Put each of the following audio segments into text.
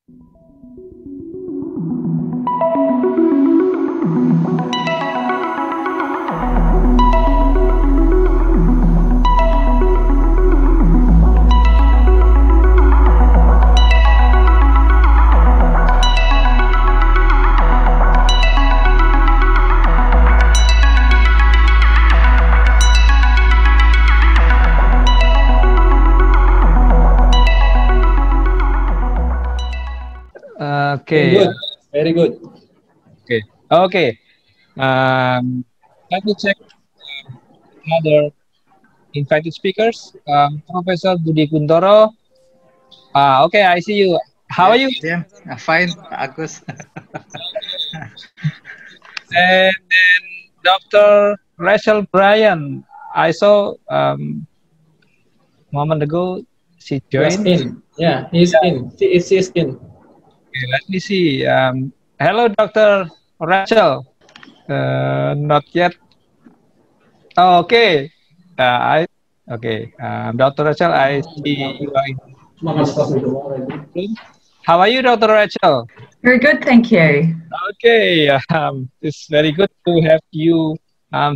Okay. Very good. Very good. Okay. Okay. Let me check other invited speakers. Professor Budi Kuntoro. Okay, I see you. How are you? Yeah, fine, Pak Agus. And then Dr. Rachel Bryan. I saw a moment ago she Was joined. in. Yeah, he's in. She is in. Okay, let me see. Hello, Dr. Rachel. Not yet. Oh, okay. Okay. Dr. Rachel, I see you are in this room. How are you, Dr. Rachel? Very good, thank you. Okay. It's very good to have you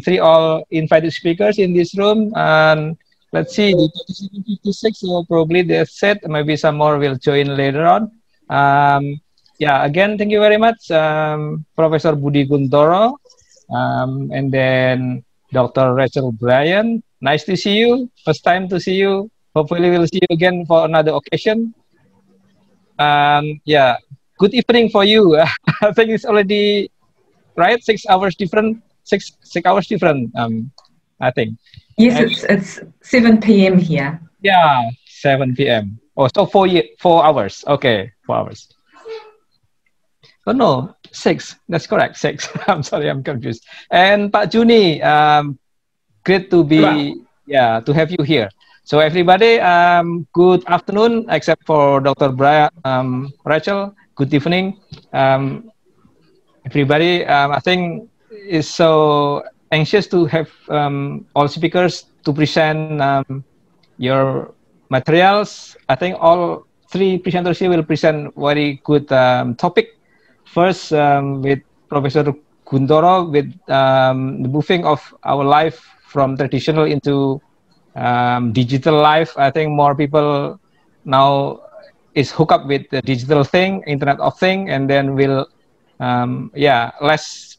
three all invited speakers in this room. And let's see, the 5756, so probably they're set. Maybe some more will join later on. Yeah, again, thank you very much, Professor Budi Kuntoro, and then Dr. Rachel Bryan. Nice to see you. First time to see you. Hopefully we'll see you again for another occasion. Yeah, good evening for you. I think it's already, right, 6 hours different. Six hours different, I think. Yes, it's 7 p.m. here. Yeah, 7 p.m. Oh, so 4 hours. Okay, 4 hours. Oh no, 6. That's correct. 6. I'm sorry, I'm confused. And Pak Juni, great to be to have you here. So everybody, good afternoon, except for Dr. Bryan, Rachel. Good evening, everybody. I think is so anxious to have all speakers to present your materials. I think all 3 presenters here will present very good topic. First, with Professor Kuntoro, with the moving of our life from traditional into digital life. I think more people now is hooked up with the digital thing, Internet of Thing, and then will less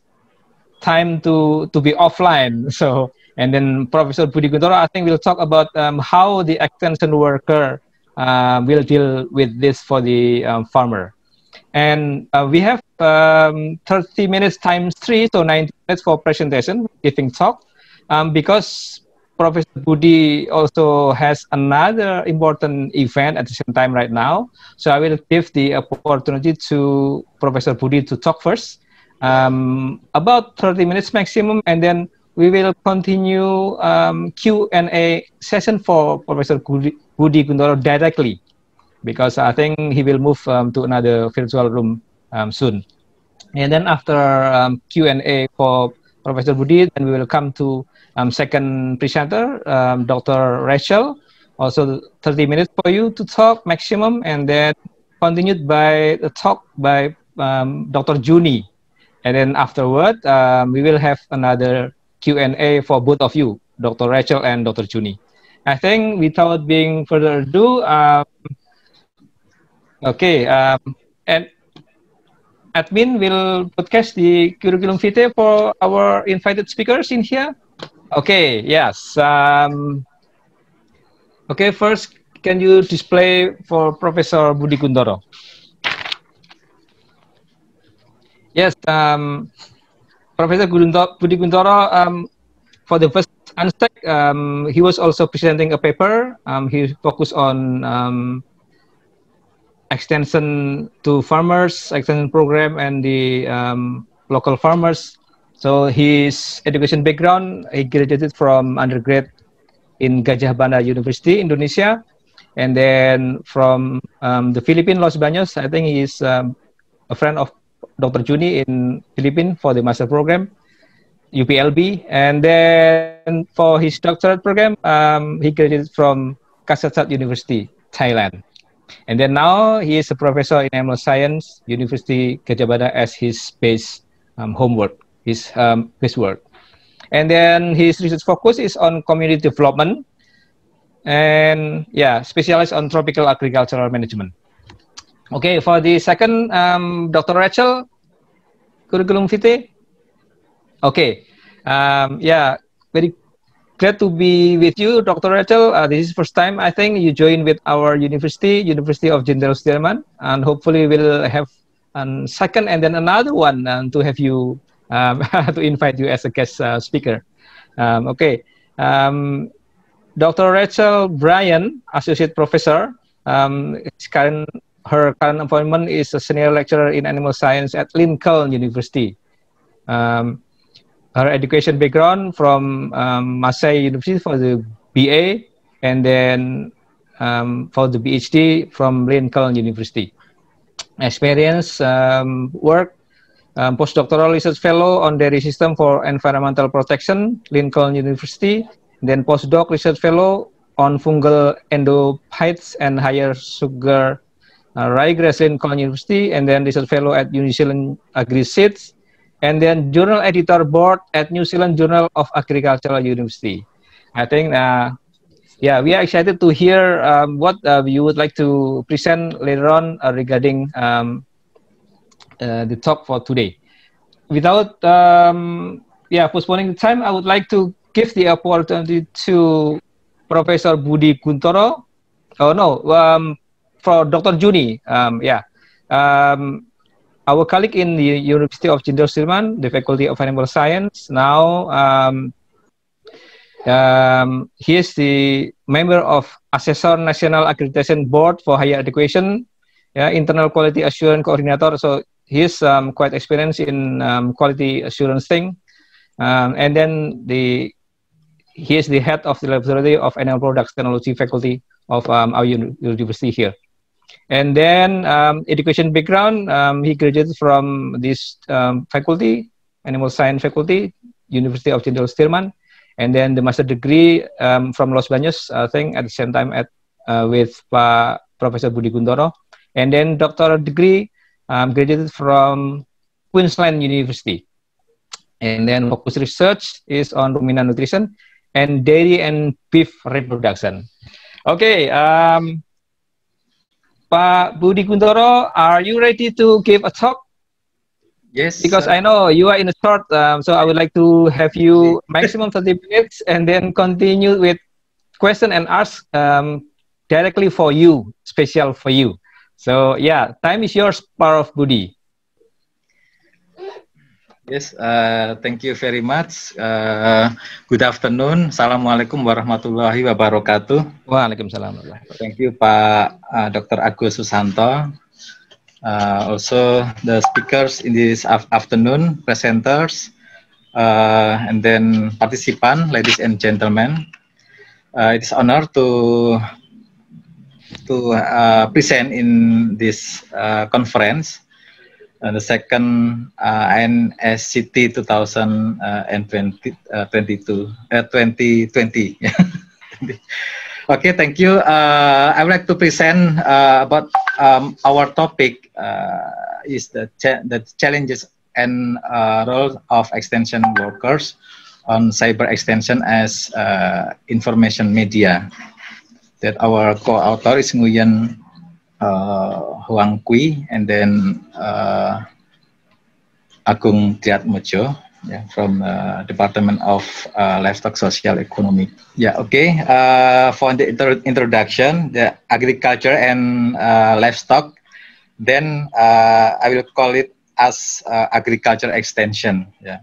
time to be offline. So, and then Professor Budi Kuntoro, I think, will talk about how the extension worker will deal with this for the farmer. And we have 30 minutes times 3, so 90 minutes for presentation, giving talk, because Professor Budi also has another important event at the same time right now. So I will give the opportunity to Professor Budi to talk first, about 30 minutes maximum, and then we will continue Q&A session for Professor Budi Kuntoro directly, because I think he will move to another virtual room soon. And then after Q&A for Professor Budi, then we will come to second presenter, Dr. Rachel. Also 30 minutes for you to talk maximum, and then continued by the talk by Dr. Juni. And then afterward, we will have another Q&A for both of you, Dr. Rachel and Dr. Juni. I think without being further ado, okay, and admin will podcast the curriculum vitae for our invited speakers in here. Okay, yes. Okay, first, can you display for Professor Budi Kuntoro? Yes, Professor Budi Kuntoro, for the first AnSTC, he was also presenting a paper. He focused on extension to farmers, extension program, and the local farmers. So his education background, he graduated from undergrad in Gajah Mada University, Indonesia, and then from the Philippines, Los Baños. I think he's a friend of Dr. Juni in Philippines for the master program, UPLB. And then for his doctorate program, he graduated from Kasetsart University, Thailand. And then now he is a professor in animal science, University Gadjah Mada as his base homework, his work. And then his research focus is on community development and yeah, specialized on tropical agricultural management. Okay, for the second, Dr. Rachel Gurgle. Okay, yeah, very glad to be with you, Dr. Rachel. This is first time I think you join with our University of Jenderal Soedirman, and hopefully we'll have a second and then another one to have you to invite you as a guest speaker. Okay, Dr. Rachel Bryan, Associate Professor. Her current appointment is a senior lecturer in animal science at Lincoln University. Her education background from Masai University for the BA, and then for the PhD from Lincoln University. Experience work, postdoctoral research fellow on dairy system for environmental protection, Lincoln University. Then postdoc research fellow on fungal endophytes and higher sugar ryegrass, Lincoln University. And then research fellow at New Zealand Agri-Seeds. And then journal editor board at New Zealand Journal of Agricultural University. I think, yeah, we are excited to hear what you would like to present later on regarding the talk for today. Without, yeah, postponing the time, I would like to give the opportunity to Professor Budi Guntoro. Oh no, for Dr. Juni, yeah. Our colleague in the University of Jenderal Soedirman, the Faculty of Animal Science. Now, he is the member of Assessor National Accreditation Board for Higher Education, yeah, Internal Quality Assurance Coordinator. So he is quite experienced in quality assurance thing. And then he is the head of the Laboratory of Animal Products Technology Faculty of our university here. And then education background, he graduated from this faculty, Animal Science Faculty, University of Jenderal Soedirman, and then the master degree from Los Baños, I think at the same time with Professor Budi Guntoro, and then doctoral degree graduated from Queensland University. And then focus research is on ruminant nutrition and dairy and beef reproduction. Okay, Pak Budi Guntoro, are you ready to give a talk? Yes. Because I know you are in a short, so I would like to have you maximum 30 minutes and then continue with question and ask directly for you, special for you. So yeah, time is yours, Prof. Budi. Yes, thank you very much. Good afternoon. Assalamualaikum warahmatullahi wabarakatuh. Waalaikumsalam. Thank you, Pak Dr. Agus Susanto. Also, the speakers in this afternoon, presenters, and then participants, ladies and gentlemen. It is an honor to present in this conference. The second AnSTC 2020. Okay, thank you. I would like to present about our topic is the challenges and role of extension workers on cyber extension as information media. That our co-author is Nguyen Huang Kui, and then Agung Triatmojo, yeah, from Department of Livestock Social Economy. Yeah, okay. For the introduction, the agriculture and livestock, then I will call it as agriculture extension. Yeah,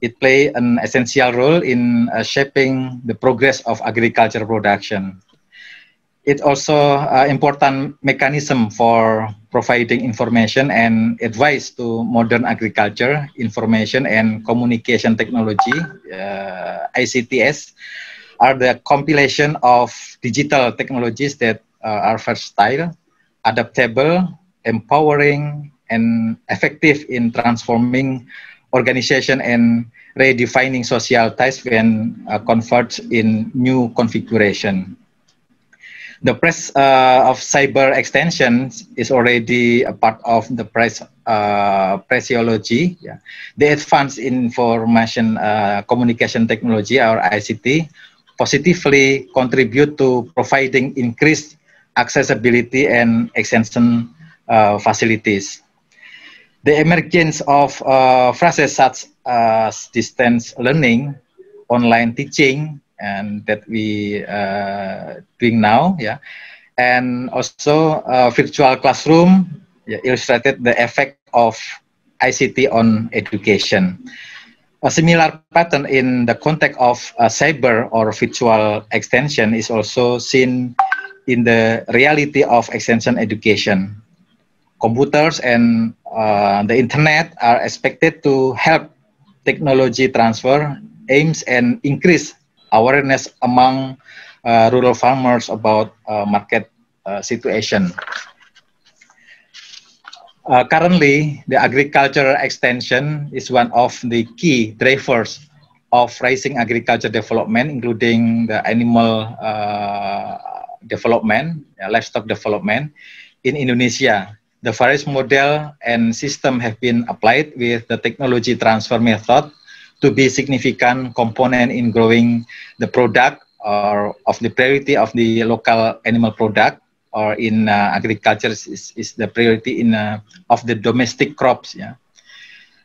it play an essential role in shaping the progress of agriculture production. It also important mechanism for providing information and advice to modern agriculture, information and communication technology, ICTS, are the compilation of digital technologies that are versatile, adaptable, empowering, and effective in transforming organization and redefining social ties when converged in new configuration. The price of cyber extensions is already a part of the physiology. Yeah. The advanced information communication technology, or ICT, positively contribute to providing increased accessibility and extension facilities. The emergence of phrases such as distance learning, online teaching, and that we doing now, yeah, and also virtual classroom, yeah, illustrated the effect of ICT on education. A similar pattern in the context of cyber or virtual extension is also seen in the reality of extension education. Computers and the internet are expected to help technology transfer, aims, and increase awareness among rural farmers about market situation. Currently, the agriculture extension is one of the key drivers of rising agriculture development, including the animal development, livestock development in Indonesia. The various model and system have been applied with the technology transfer method to be significant component in growing the product or of the priority of the local animal product, or in agriculture is the priority in of the domestic crops. Yeah.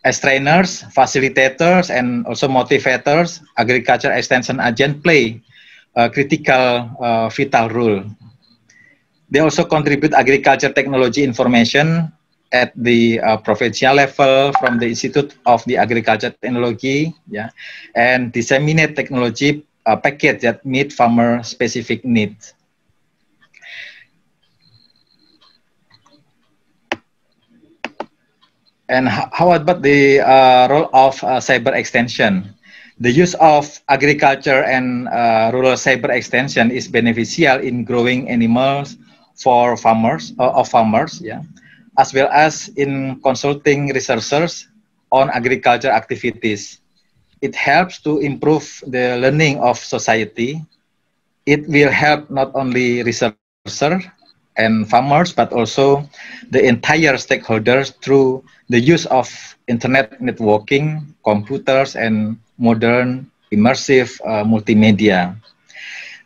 As trainers, facilitators, and also motivators, agriculture extension agents play a critical vital role. They also contribute agriculture technology information at the provincial level from the Institute of the Agriculture Technology, yeah, and disseminate technology package that meet farmer specific needs. And how about the role of cyber extension? The use of agriculture and rural cyber extension is beneficial in growing animals for farmers, yeah, as well as in consulting researchers on agriculture activities. It helps to improve the learning of society. It will help not only researchers and farmers, but also the entire stakeholders through the use of internet networking, computers, and modern immersive multimedia.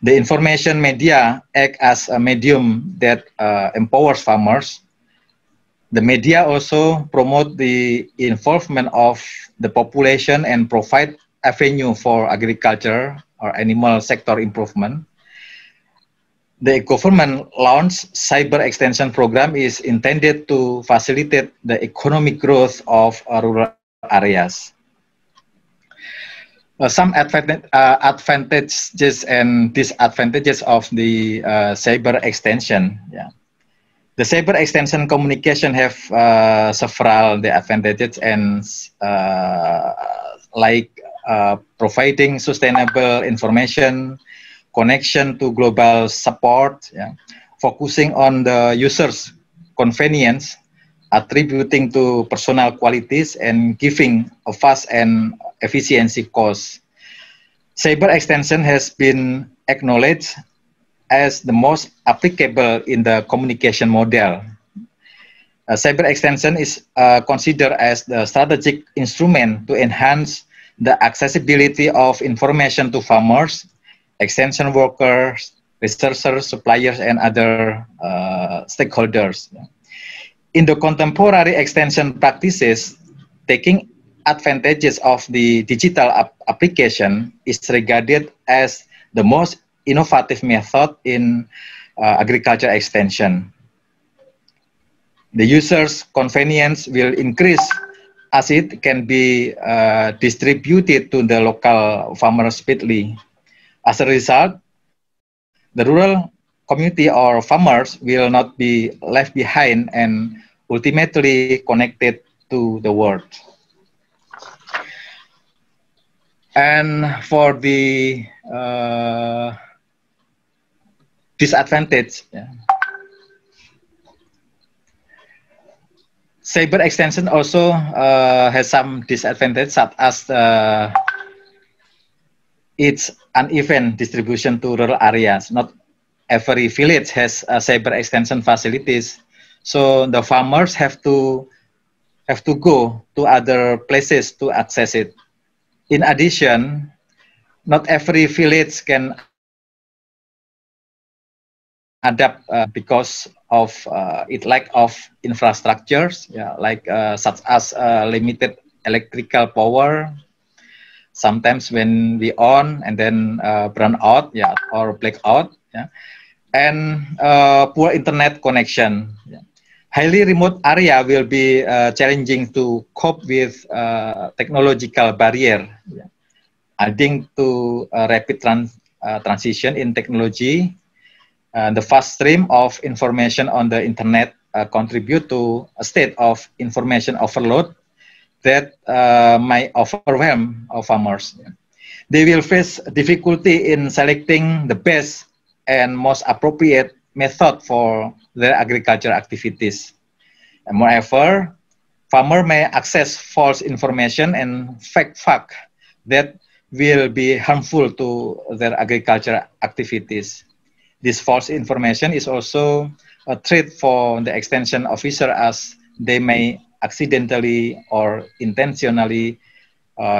The information media act as a medium that empowers farmers. The media also promote the involvement of the population and provide avenue for agriculture or animal sector improvement. The government launched cyber extension program is intended to facilitate the economic growth of rural areas. Some advantages and disadvantages of the cyber extension. Yeah. The cyber extension communication have several the advantages and like providing sustainable information, connection to global support, yeah, focusing on the user's convenience, attributing to personal qualities, and giving a fast and efficiency cost. Cyber extension has been acknowledged as the most applicable in the communication model. Cyber extension is considered as the strategic instrument to enhance the accessibility of information to farmers, extension workers, researchers, suppliers, and other stakeholders. In the contemporary extension practices, taking advantages of the digital application is regarded as the most innovative method in agriculture extension. The user's convenience will increase as it can be distributed to the local farmers speedily. As a result, the rural community or farmers will not be left behind and ultimately connected to the world. And for the disadvantage, yeah, cyber extension also has some disadvantage, such as its uneven distribution to rural areas. Not every village has cyber extension facilities, so the farmers have to go to other places to access it. In addition, not every village can adapt because of its lack of infrastructures, like such as limited electrical power. Sometimes when we on and then burn out, or black out, and poor internet connection. Highly remote area will be challenging to cope with technological barrier, adding to rapid transition in technology. The fast stream of information on the internet contribute to a state of information overload that might overwhelm our farmers. They will face difficulty in selecting the best and most appropriate method for their agriculture activities. And moreover, farmer may access false information and fake fact that will be harmful to their agriculture activities. This false information is also a threat for the extension officer, as they may accidentally or intentionally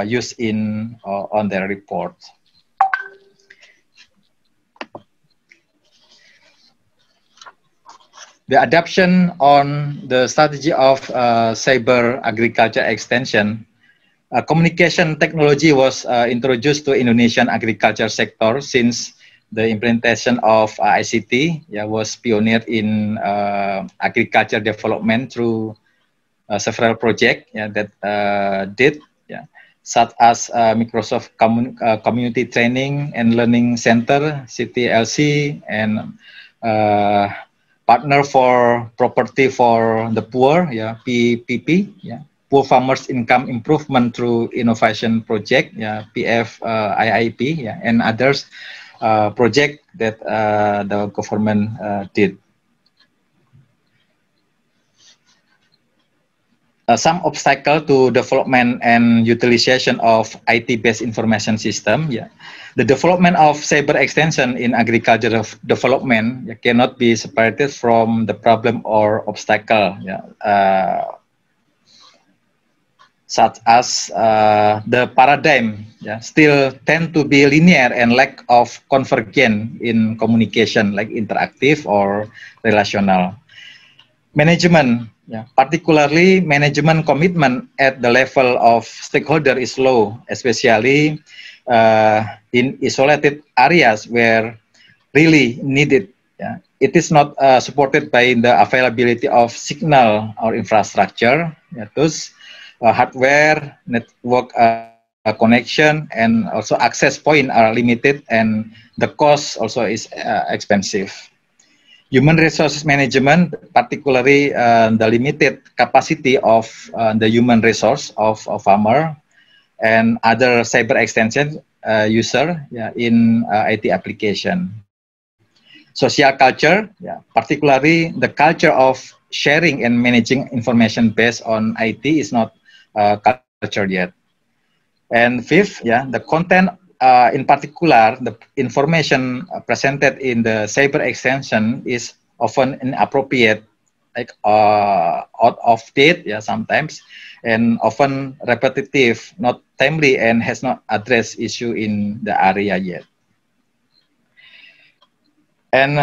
use on their report. The adoption on the strategy of cyber agriculture extension, communication technology was introduced to Indonesian agriculture sector since the implementation of ICT was pioneered in agriculture development through several projects that such as Microsoft Community Training and Learning Center, CTLC, and Partner for Property for the Poor, PPP, Poor Farmers Income Improvement through Innovation Project, PFIIP, and others project that the government did. Some obstacle to development and utilization of IT-based information system. The development of cyber extension in agriculture development cannot be separated from the problem or obstacle, such as the paradigm still tend to be linear and lack of convergence in communication, like interactive or relational. Management, particularly management commitment at the level of stakeholder is low, especially in isolated areas where really needed. It is not supported by the availability of signal or infrastructure. Thus, hardware, network connection, and also access point are limited, and the cost also is expensive. Human resources management, particularly the limited capacity of the human resource of a farmer and other cyber extension user in IT application. Social culture, particularly the culture of sharing and managing information based on IT is not culture yet. And fifth, the content, in particular, the information presented in the cyber extension is often inappropriate, like out of date, sometimes, and often repetitive, not timely, and has not addressed issue in the area yet. And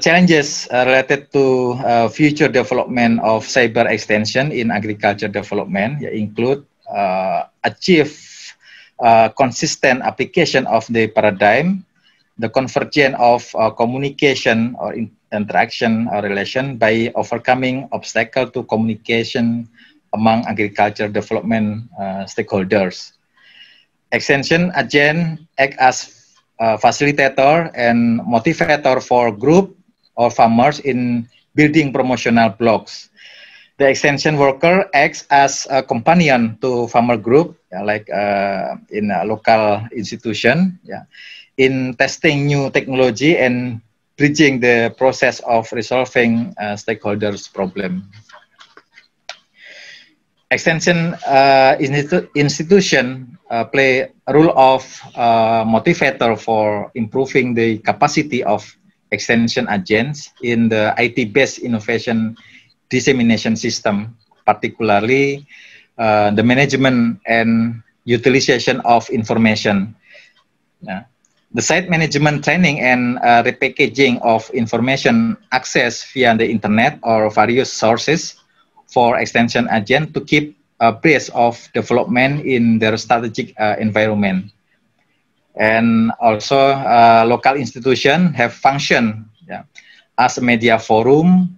challenges related to future development of cyber extension in agriculture development include achieve consistent application of the paradigm, the convergence of communication or interaction or relation by overcoming obstacle to communication among agriculture development stakeholders. Extension agent act as facilitator and motivator for group or farmers in building promotional blocks. The extension worker acts as a companion to farmer group, like in a local institution, in testing new technology and bridging the process of resolving stakeholders' problem. Extension institution play a role of motivator for improving the capacity of extension agents in the IT-based innovation dissemination system, particularly the management and utilization of information. The site management training and repackaging of information access via the internet or various sources for extension agent to keep abreast of development in their strategic environment. And also local institutions have functioned as a media forum,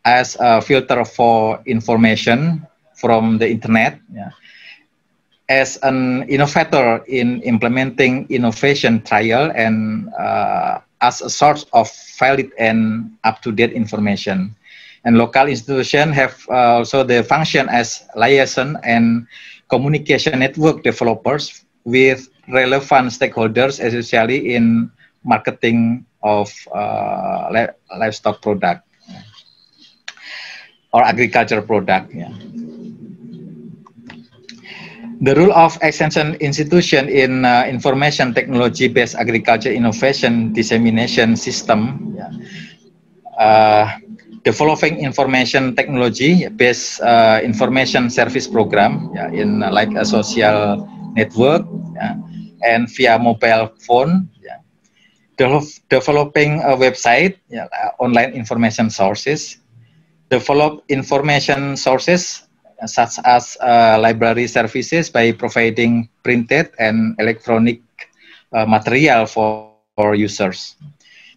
as a filter for information from the internet, as an innovator in implementing innovation trial, and as a source of valid and up-to-date information. And local institutions have also the function as liaison and communication network developers with relevant stakeholders, especially in marketing of livestock product or agriculture product. The role of extension institution in information technology-based agriculture innovation dissemination system, developing information technology-based information service program in like a social network and via mobile phone, developing a website, online information sources, develop information sources such as library services by providing printed and electronic material for users,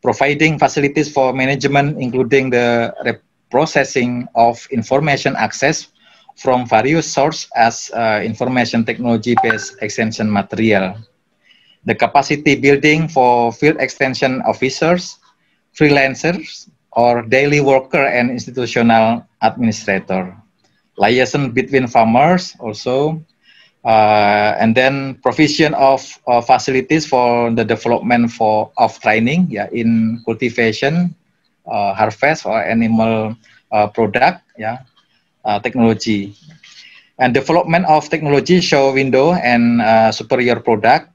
providing facilities for management, including the reprocessing of information access from various sources as information technology-based extension material, the capacity building for field extension officers, freelancers, or daily worker and institutional administrator, liaison between farmers also, and then provision of facilities for the development of training in cultivation, harvest, or animal product technology, and development of technology show window and superior product,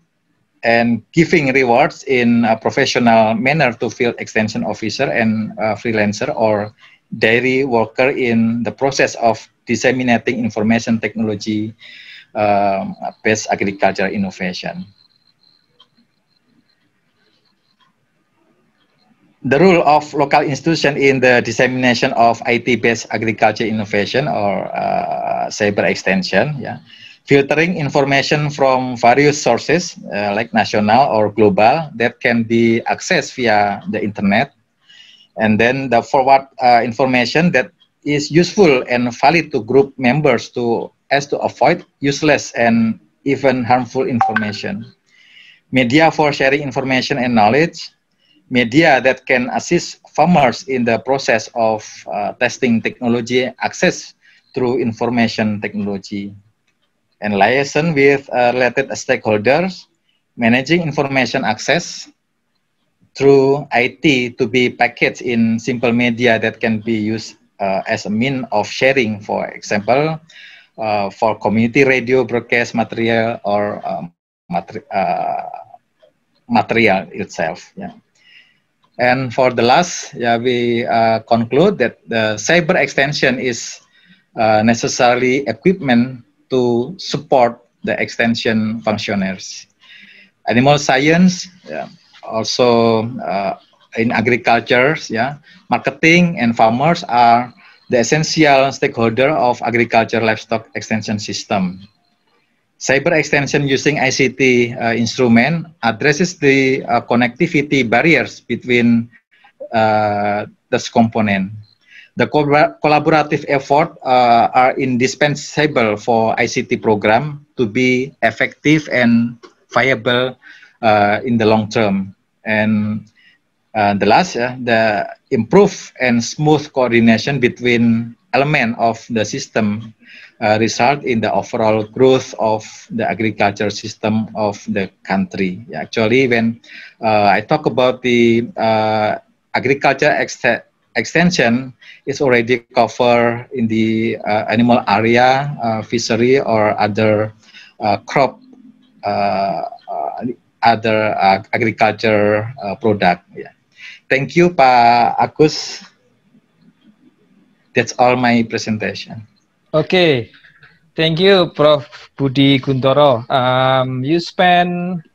and giving rewards in a professional manner to field extension officer and freelancer or dairy worker in the process of disseminating information technology based agriculture innovation. The role of local institution in the dissemination of IT-based agriculture innovation or cyber extension, filtering information from various sources like national or global that can be accessed via the internet, and then the forward information that is useful and valid to group members as to avoid useless and even harmful information. Media for sharing information and knowledge, media that can assist farmers in the process of testing technology access through information technology, and liaison with related stakeholders, managing information access through IT to be packaged in simple media that can be used as a mean of sharing, for example, for community radio broadcast material or material itself. And for the last, we conclude that the cyber extension is necessarily equipment to support the extension functionaries. Animal science, also in agriculture, marketing and farmers are the essential stakeholder of agriculture livestock extension system. Cyber extension using ICT instrument addresses the connectivity barriers between those components. The collaborative effort are indispensable for ICT program to be effective and viable in the long term. And the last, the improve and smooth coordination between elements of the system result in the overall growth of the agriculture system of the country. Actually, when I talk about the agriculture extension, is already covered in the animal area, fishery, or other crop, other agriculture product. Thank you, Pak Agus. That's all my presentation. Okay, thank you, Prof. Budi Guntoro. You spent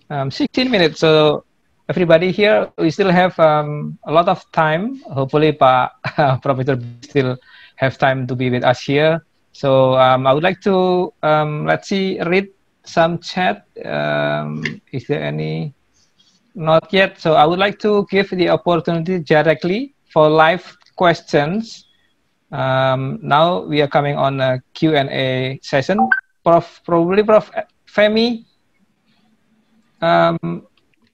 16 minutes, so everybody here, we still have a lot of time. Hopefully, Professor still have time to be with us here. So I would like to, let's see, read some chat. Is there any? Not yet. So I would like to give the opportunity directly for live questions. Now we are coming on a Q&A session. Probably Prof. Femi,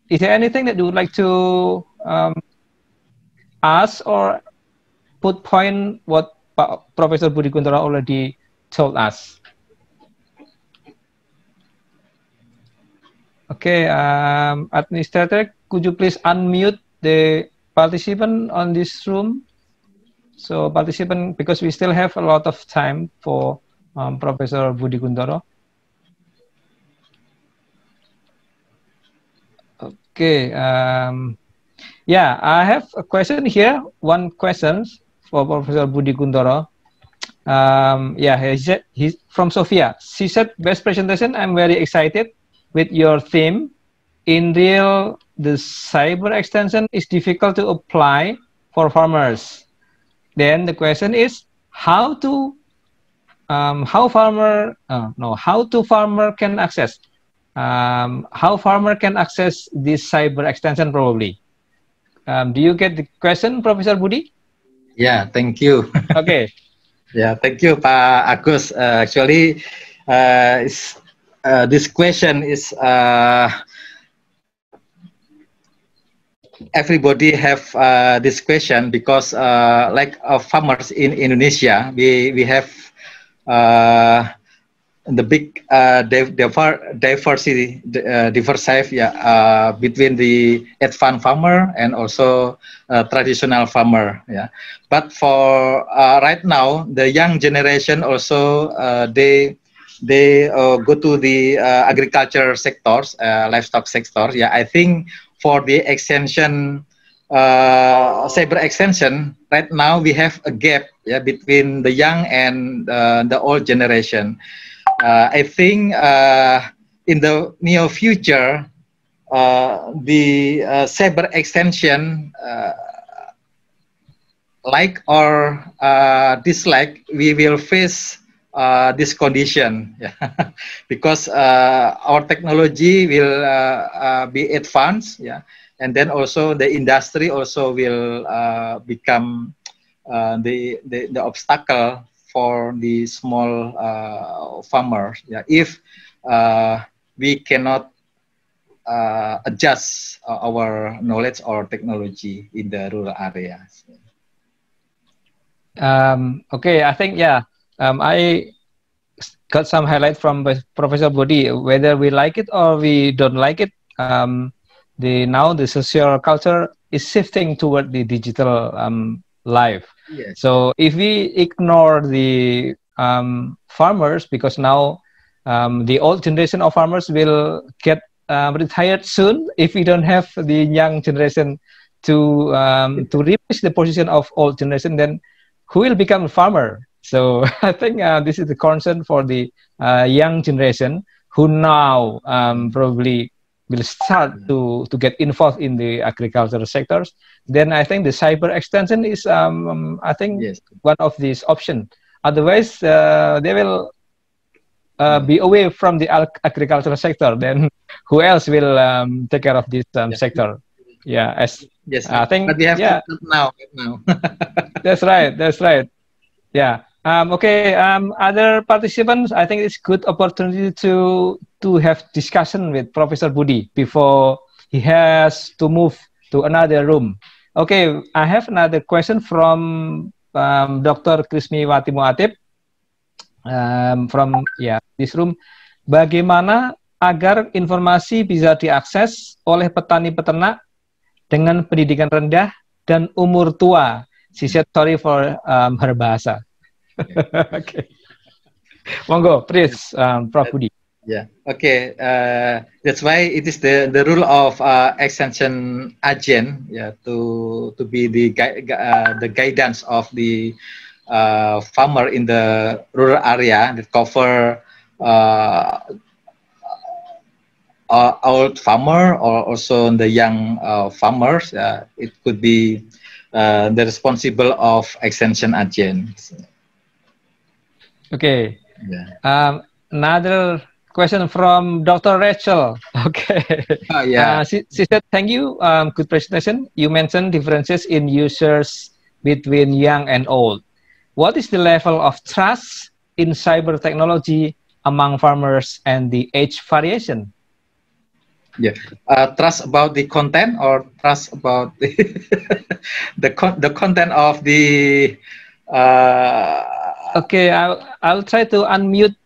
is there anything that you would like to ask or put point what Professor Budi Guntoro already told us? Okay, administrator, could you please unmute the participant on this room? So participant, because we still have a lot of time for Professor Budi Guntoro. Okay, yeah, I have a question here. One question for Professor Budi Guntoro. Yeah, he's from Sofia. She said, best presentation, I'm very excited with your theme. In real, the cyber extension is difficult to apply for farmers. Then the question is how farmer can access this cyber extension probably. Do you get the question, Professor Budi? Yeah, thank you. Okay. Yeah, thank you, Pak Agus. Actually, this question is everybody have this question because like farmers in Indonesia, we have the big diversity between the advanced farmer and also traditional farmer. Yeah, but for right now, the young generation also they go to the agriculture sectors, livestock sector. Yeah, I think for the extension, cyber extension, right now we have a gap, yeah, between the young and the old generation. I think in the near future, the cyber extension, like or dislike, we will face this condition, yeah. Because our technology will be advanced, yeah, and then also the industry also will become the obstacle for the small farmers, yeah, if we cannot adjust our knowledge or technology in the rural areas. Okay, I think, yeah, I got some highlight from Professor Budi. Whether we like it or we don't like it, now the social culture is shifting toward the digital life. Yes. So if we ignore the farmers, because now the old generation of farmers will get retired soon, if we don't have the young generation to replace the position of old generation, then who will become a farmer? So I think this is the concern for the young generation who now probably will start to get involved in the agricultural sectors. Then I think the cyber extension is, I think, yes, one of these options. Otherwise, they will be away from the agricultural sector. Then who else will take care of this sector? Yeah, yes, I think. But we have to now. That's right. That's right. Yeah. Okay. Other participants, I think it's good opportunity to have discussion with Professor Budi before he has to move to another room. Okay. I have another question from Dr. Krismiwati Muatib from this room. Bagaimana agar informasi bisa diakses oleh petani peternak dengan pendidikan rendah dan umur tua? She said sorry for her bahasa. Okay. Monggo, please, Prof. Budi. Yeah. Okay. That's why it is the rule of extension agent. Yeah. To be the guidance of the farmer in the rural area that cover old farmer or also the young farmers. It could be the responsible of extension agents. Okay. Yeah. Another question from Dr. Rachel. Okay. Yeah. She said, thank you. Good presentation. You mentioned differences in users between young and old. What is the level of trust in cyber technology among farmers and the age variation? Yeah, trust about the content or trust about the the content of the. Okay, I'll try to unmute.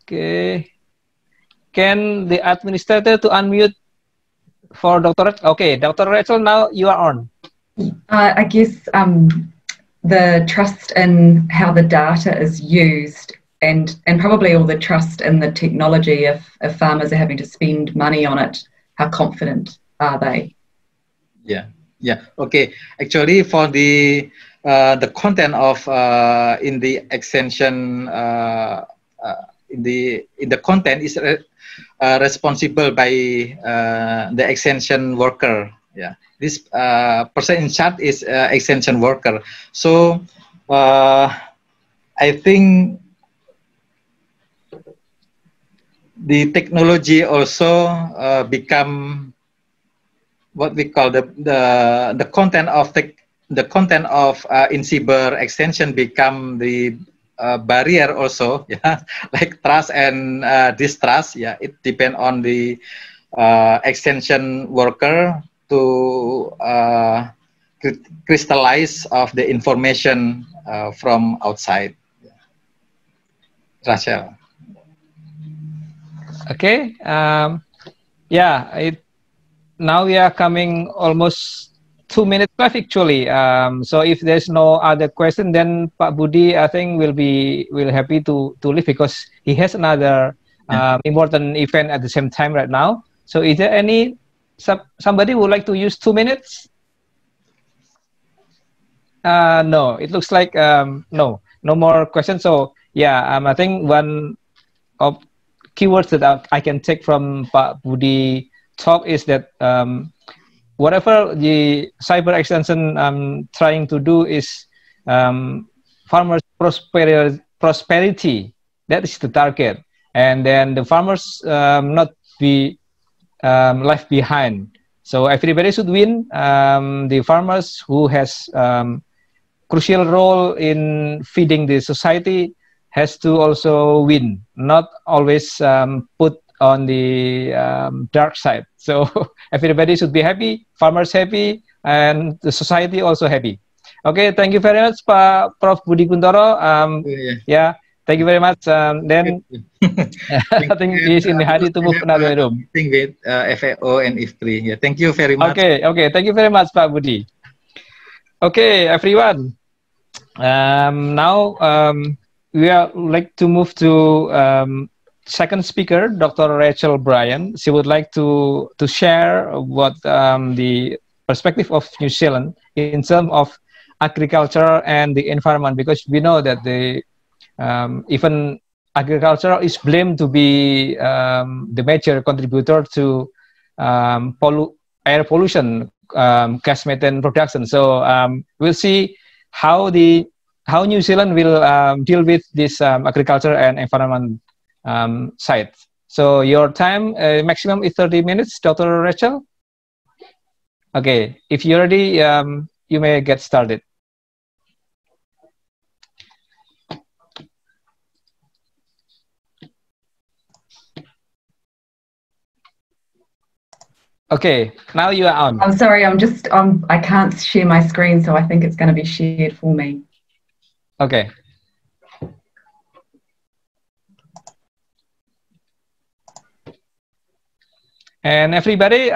Okay, can the administrator to unmute for Dr. Okay, Dr. Rachel, now you are on. I guess the trust in how the data is used and probably all the trust in the technology if farmers are having to spend money on it, how confident are they? Yeah, okay. Actually, for the content of in the extension in the content is responsible by the extension worker. Yeah, this person in charge is extension worker. So I think the technology also become what we call the content of the content of in cyber extension become the barrier also. Yeah, like trust and distrust. Yeah, it depend on the extension worker to crystallize of the information from outside. Rachel. Okay. Yeah. Now we are coming almost 2 minutes left actually. So if there's no other question, then Pak Budi I think will happy to leave because he has another important event at the same time right now. So is there any somebody would like to use 2 minutes? No, it looks like no more questions. So yeah, I think one of keywords that I can take from Pak Budi talk is that whatever the cyber extension trying to do is farmers' prosperity. That is the target, and then the farmers not be left behind. So everybody should win. The farmers who has crucial role in feeding the society has to also win, not always put on the dark side. So everybody should be happy, farmers happy, and the society also happy. Okay, thank you very much, Prof. Budi Kuntoro. Yeah, thank you very much. Then I think he's in the hurry to move another room. Meeting with FAO and IFPRI. Yeah, thank you very much. Okay, thank you very much, Pak Budi. Okay, everyone. Now we are like to move to second speaker, Dr. Rachel Bryan. She would like to share what the perspective of New Zealand in terms of agriculture and the environment, because we know that the even agriculture is blamed to be the major contributor to air pollution, gas methane production. So we'll see how New Zealand will deal with this agriculture and environment side. So your time maximum is 30 minutes, Dr. Rachel. Okay, if you're ready, you may get started. Okay, now you are on. I'm sorry, I can't share my screen, so I think it's going to be shared for me. Okay. And everybody,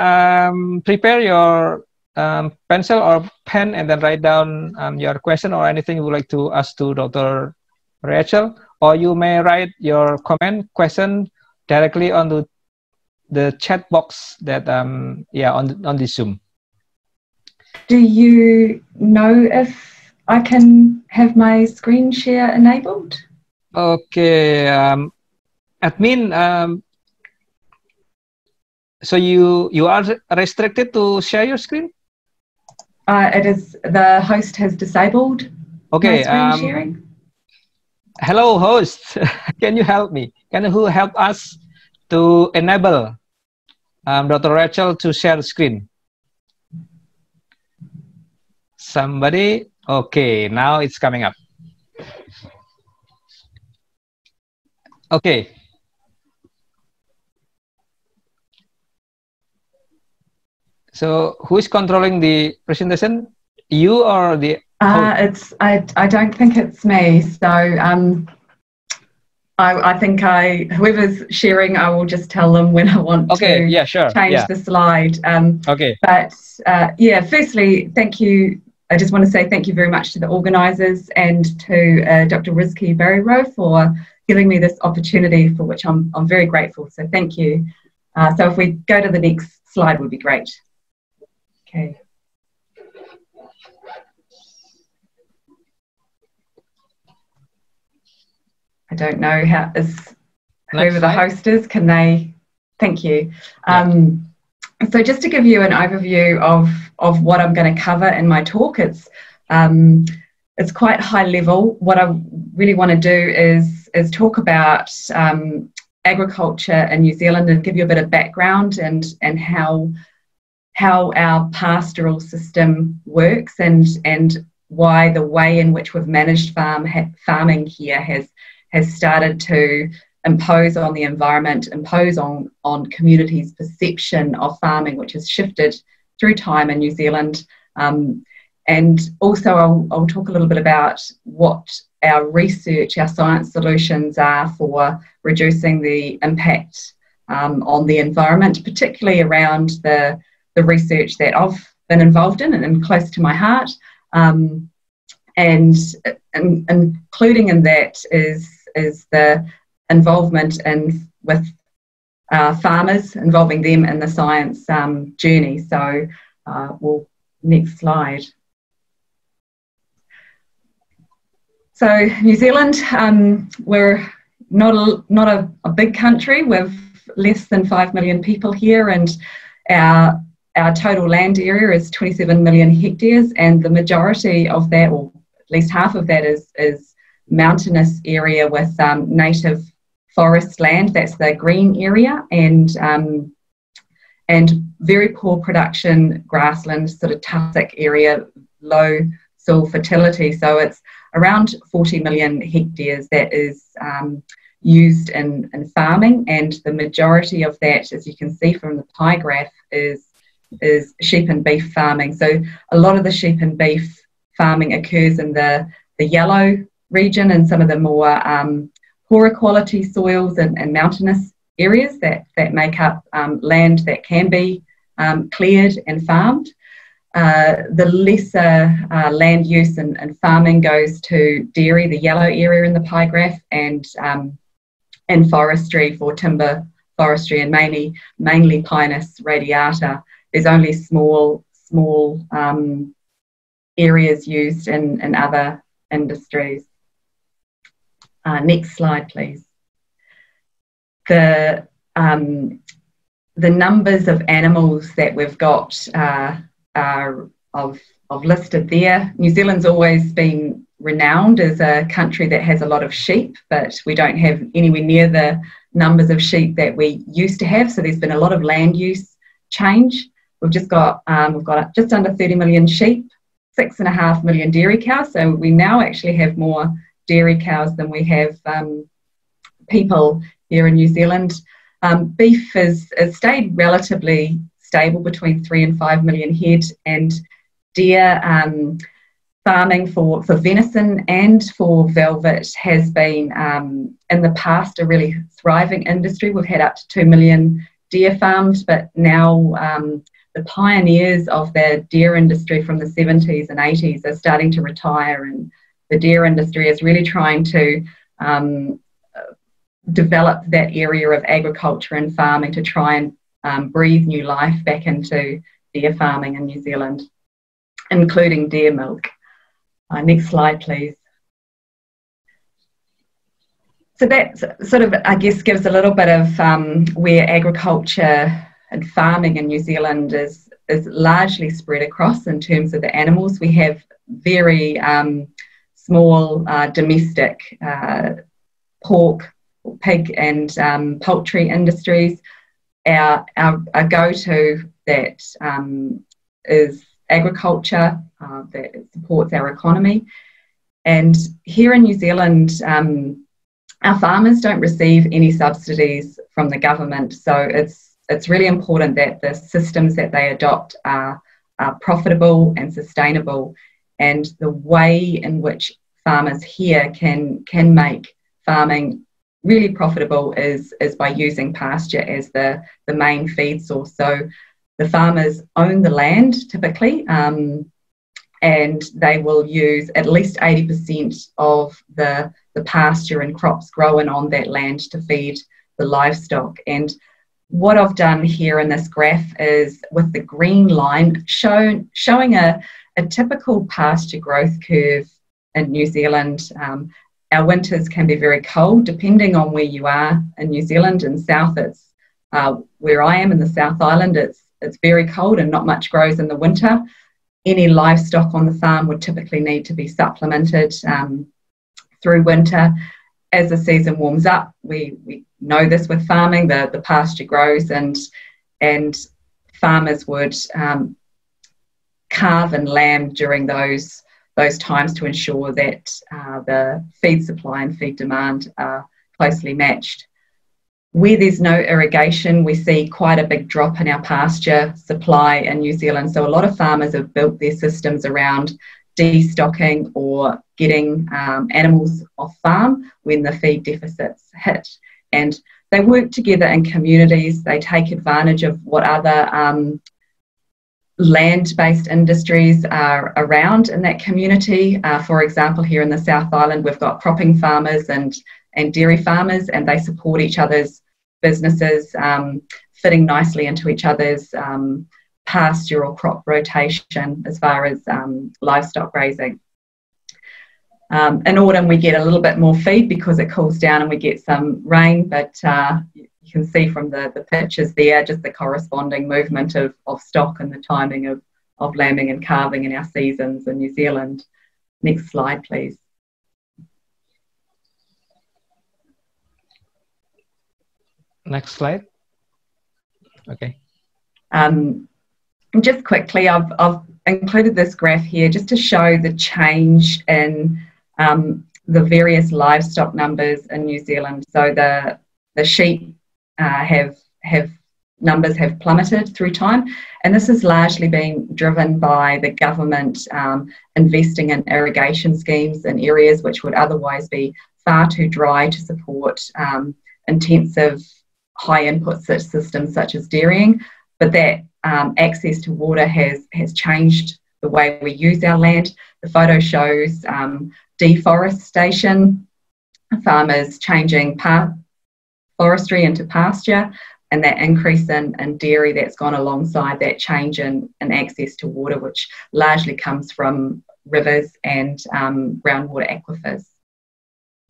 prepare your pencil or pen and then write down your question or anything you would like to ask to Dr. Rachel. or you may write your question directly on the chat box that yeah, on the Zoom. Do you know if I can have my screen share enabled? Okay, admin, so you are restricted to share your screen? It is, the host has disabled Okay, my screen sharing. Hello host, can you help me? Can you help us to enable Dr. Rachel to share the screen? Somebody? Okay, now it's coming up. Okay. So who is controlling the presentation? You or the host? I don't think it's me. So I think whoever's sharing, I will just tell them when I want to yeah, sure. change the slide. Okay. But yeah, firstly, thank you. I just want to say thank you very much to the organisers and to Dr. Rizki Barryrow for giving me this opportunity, for which I'm very grateful. So thank you. So if we go to the next slide, would be great. Okay. I don't know how whoever the host is, can they? Thank you. So just to give you an overview of what I'm going to cover in my talk, it's quite high level. What I really want to do is talk about agriculture in New Zealand and give you a bit of background and how our pastoral system works and why the way in which we've managed farming here has started to impose on the environment, impose on communities' perception of farming, which has shifted through time in New Zealand. And also I'll talk a little bit about what our research, our science solutions are for reducing the impact on the environment, particularly around the research that I've been involved in and close to my heart. And including in that is the involvement with farmers, involving them in the science journey. So next slide. So New Zealand, we're not a big country. We've less than 5 million people here, and our total land area is 27 million hectares, and the majority of that, or at least half of that, is mountainous area with native forest land. That's the green area, and very poor production grassland, sort of tussock area, low soil fertility. So it's around 40 million hectares that is used in farming, and the majority of that, as you can see from the pie graph, is sheep and beef farming. So a lot of the sheep and beef farming occurs in the yellow region and some of the more poorer quality soils and mountainous areas that make up land that can be cleared and farmed. The lesser land use and farming goes to dairy, the yellow area in the pie graph, and forestry for timber forestry, and mainly Pinus radiata. There's only small areas used in other industries. Next slide, please. The numbers of animals that we've got I've listed there. New Zealand's always been renowned as a country that has a lot of sheep, but we don't have anywhere near the numbers of sheep that we used to have. So there's been a lot of land use change. We've got just under 30 million sheep, 6.5 million dairy cows. So we now actually have more dairy cows than we have people here in New Zealand. Beef has stayed relatively stable between 3 and 5 million head, and deer farming for venison and for velvet has been in the past a really thriving industry. We've had up to 2 million deer farmed, but now the pioneers of the deer industry from the 70s and 80s are starting to retire, and the deer industry is really trying to develop that area of agriculture and farming to try and breathe new life back into deer farming in New Zealand, including deer milk. Next slide, please. So that sort of, I guess, gives a little bit of where agriculture and farming in New Zealand is largely spread across in terms of the animals. We have very small domestic pork, pig and poultry industries. Our go-to that is agriculture that supports our economy. And here in New Zealand, our farmers don't receive any subsidies from the government, so it's really important that the systems that they adopt are profitable and sustainable. And the way in which farmers here can make farming really profitable is by using pasture as the main feed source. So the farmers own the land typically, and they will use at least 80% of the pasture and crops growing on that land to feed the livestock. And what I've done here in this graph is with the green line showing a typical pasture growth curve in New Zealand. Our winters can be very cold depending on where you are in New Zealand. In south, it's where I am in the South Island, it's very cold and not much grows in the winter. Any livestock on the farm would typically need to be supplemented through winter. As the season warms up, we know this with farming, the pasture grows, and farmers would calve and lamb during those times to ensure that the feed supply and feed demand are closely matched. Where there's no irrigation, we see quite a big drop in our pasture supply in New Zealand. So a lot of farmers have built their systems around destocking or getting animals off farm when the feed deficits hit. And they work together in communities. They take advantage of what other land-based industries are around in that community. For example, here in the South Island, we've got cropping farmers and dairy farmers, and they support each other's businesses, fitting nicely into each other's pasture or crop rotation as far as livestock grazing. In autumn, we get a little bit more feed because it cools down and we get some rain, but you can see from the pictures there just the corresponding movement of stock and the timing of lambing and calving in our seasons in New Zealand. Next slide, please. Next slide. Okay. Just quickly, I've included this graph here just to show the change in the various livestock numbers in New Zealand. So the sheep numbers have plummeted through time, and this is largely being driven by the government investing in irrigation schemes in areas which would otherwise be far too dry to support intensive high input systems such as dairying. But that access to water has changed the way we use our land. The photo shows deforestation, farmers changing forestry into pasture, and that increase in dairy that's gone alongside that change in access to water, which largely comes from rivers and groundwater aquifers.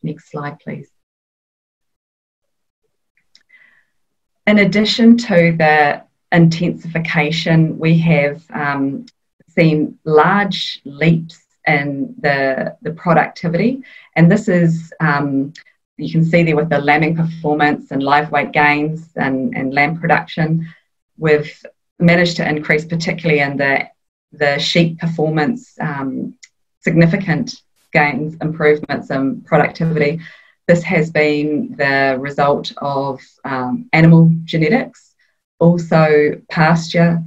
Next slide, please. In addition to the intensification, we have seen large leaps in the productivity, and this is you can see there with the lambing performance and live weight gains and lamb production. We've managed to increase, particularly in the sheep performance, significant gains, improvements in productivity. This has been the result of animal genetics, also pasture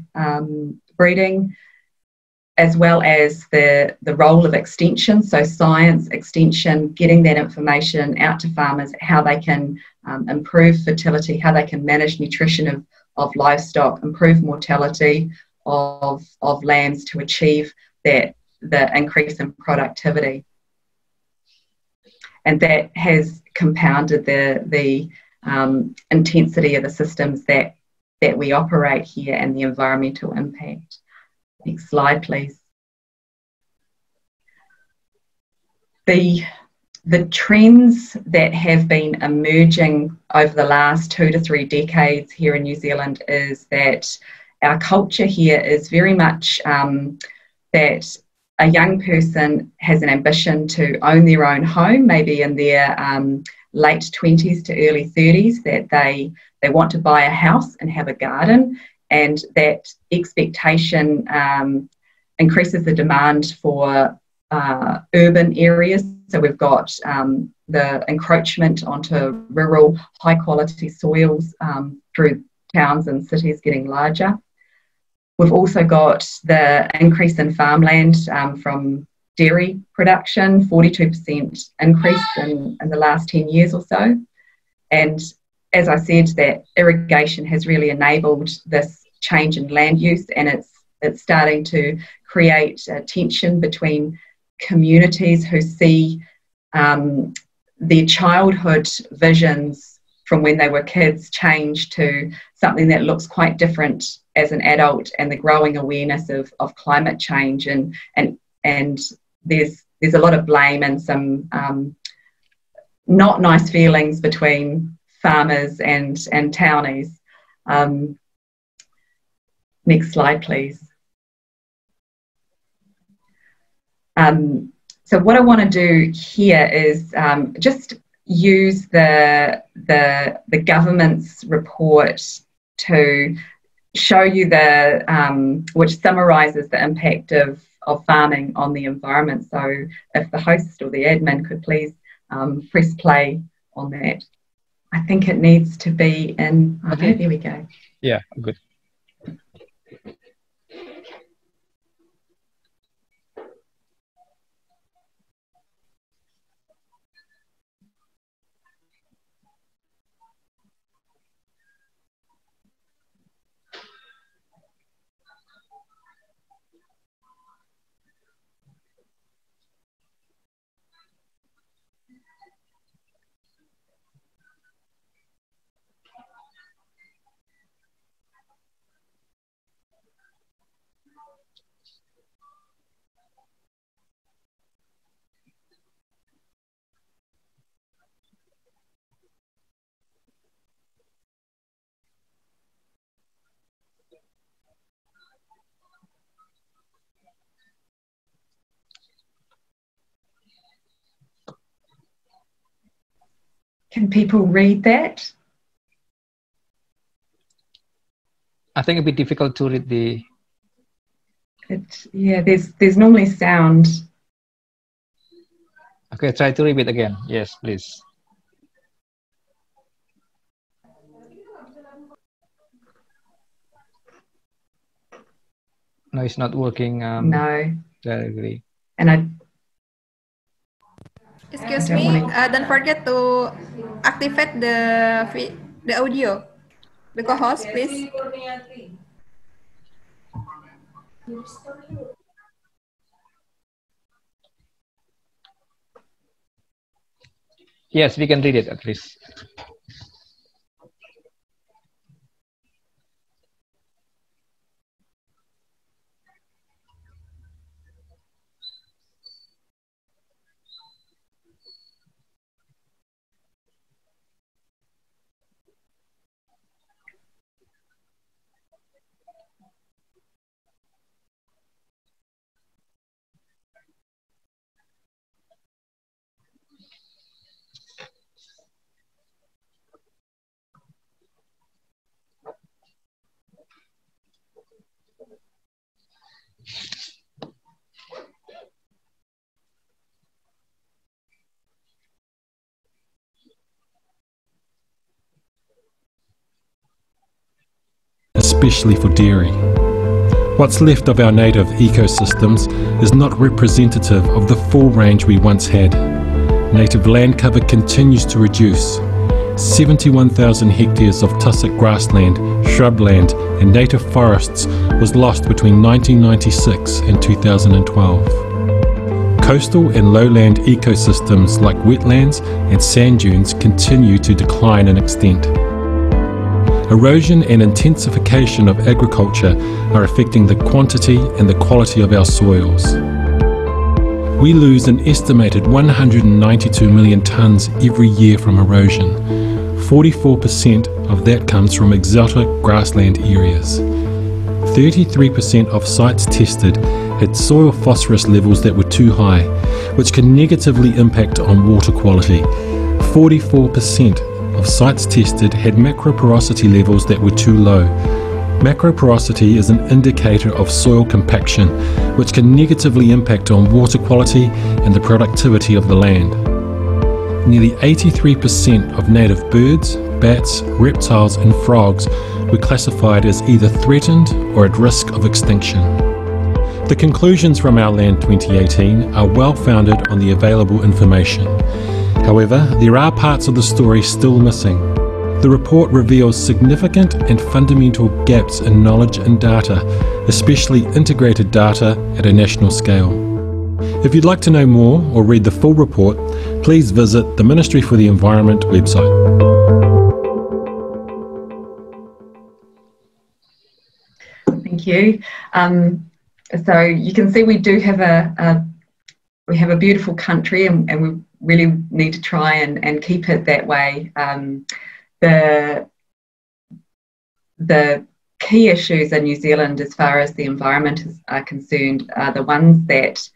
breeding, as well as the role of extension, so science, extension, getting that information out to farmers, how they can improve fertility, how they can manage nutrition of livestock, improve mortality of lambs to achieve the increase in productivity. and that has compounded the intensity of the systems that we operate here and the environmental impact. Next slide, please. The trends that have been emerging over the last 2 to 3 decades here in New Zealand is that our culture here is very much that a young person has an ambition to own their own home, maybe in their late 20s to early 30s, that they want to buy a house and have a garden, and that expectation increases the demand for urban areas. So we've got the encroachment onto rural high quality soils through towns and cities getting larger. We've also got the increase in farmland from dairy production, 42% increase in the last 10 years or so. And as I said, that irrigation has really enabled this change in land use, and it's starting to create a tension between communities who see their childhood visions from when they were kids change to something that looks quite different as an adult, and the growing awareness of climate change, and there's a lot of blame and some not nice feelings between farmers and townies. Next slide, please. So what I want to do here is just use the government's report to show you which summarises the impact of farming on the environment. So if the host or the admin could please press play on that. I think it needs to be in, okay, there we go. Yeah, good. Can people read that? I think it'd be difficult to read the... Yeah, there's normally sound. Okay, try to read it again. Yes, please. No, it's not working. No. Directly. And excuse me, don't forget to activate the audio. The co-host, please. Yes, we can read it at least. Especially for dairy. What's left of our native ecosystems is not representative of the full range we once had. Native land cover continues to reduce. 71,000 hectares of tussock grassland, shrubland and native forests was lost between 1996 and 2012. coastal and lowland ecosystems like wetlands and sand dunes continue to decline in extent. Erosion and intensification of agriculture are affecting the quantity and the quality of our soils. We lose an estimated 192 million tonnes every year from erosion. 44% of that comes from exotic grassland areas. 33% of sites tested had soil phosphorus levels that were too high, which can negatively impact on water quality. 44% of sites tested had macroporosity levels that were too low. Macroporosity is an indicator of soil compaction, which can negatively impact on water quality and the productivity of the land. Nearly 83% of native birds, bats, reptiles and frogs were classified as either threatened or at risk of extinction. The conclusions from our Land 2018 are well founded on the available information. However, there are parts of the story still missing. The report reveals significant and fundamental gaps in knowledge and data, especially integrated data at a national scale. If you'd like to know more or read the full report, please visit the Ministry for the Environment website. Thank you. So you can see we do have a beautiful country, and we really need to try and keep it that way. The key issues in New Zealand as far as the environment are concerned are the ones that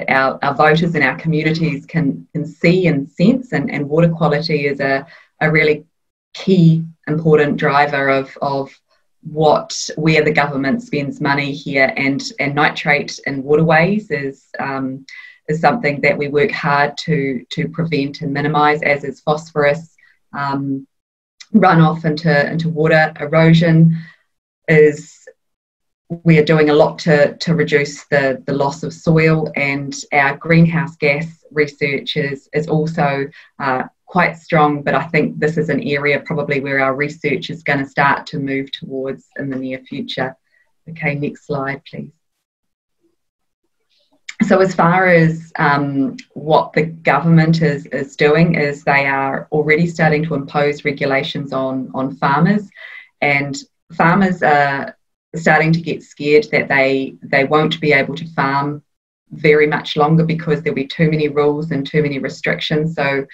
our voters and our communities can see and sense, and water quality is a really key important driver of where the government spends money here, and nitrate in waterways is something that we work hard to prevent and minimise, as is phosphorus. Runoff into water, erosion we are doing a lot to reduce the loss of soil, and our greenhouse gas research is also quite strong, but I think this is an area probably where our research is going to start to move towards in the near future. Okay, next slide, please. So as far as what the government is doing is they are already starting to impose regulations on farmers, and farmers are starting to get scared that they won't be able to farm very much longer because there'll be too many rules and too many restrictions. So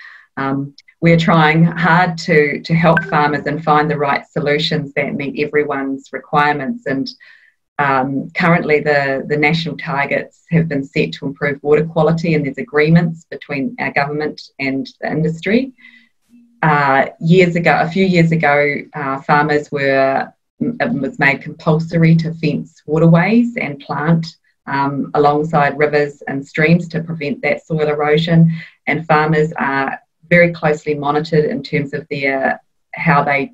we're trying hard to help farmers and find the right solutions that meet everyone's requirements. And currently the national targets have been set to improve water quality, and there's agreements between our government and the industry. A few years ago, farmers it was made compulsory to fence waterways and plant alongside rivers and streams to prevent that soil erosion, and farmers are very closely monitored in terms of how they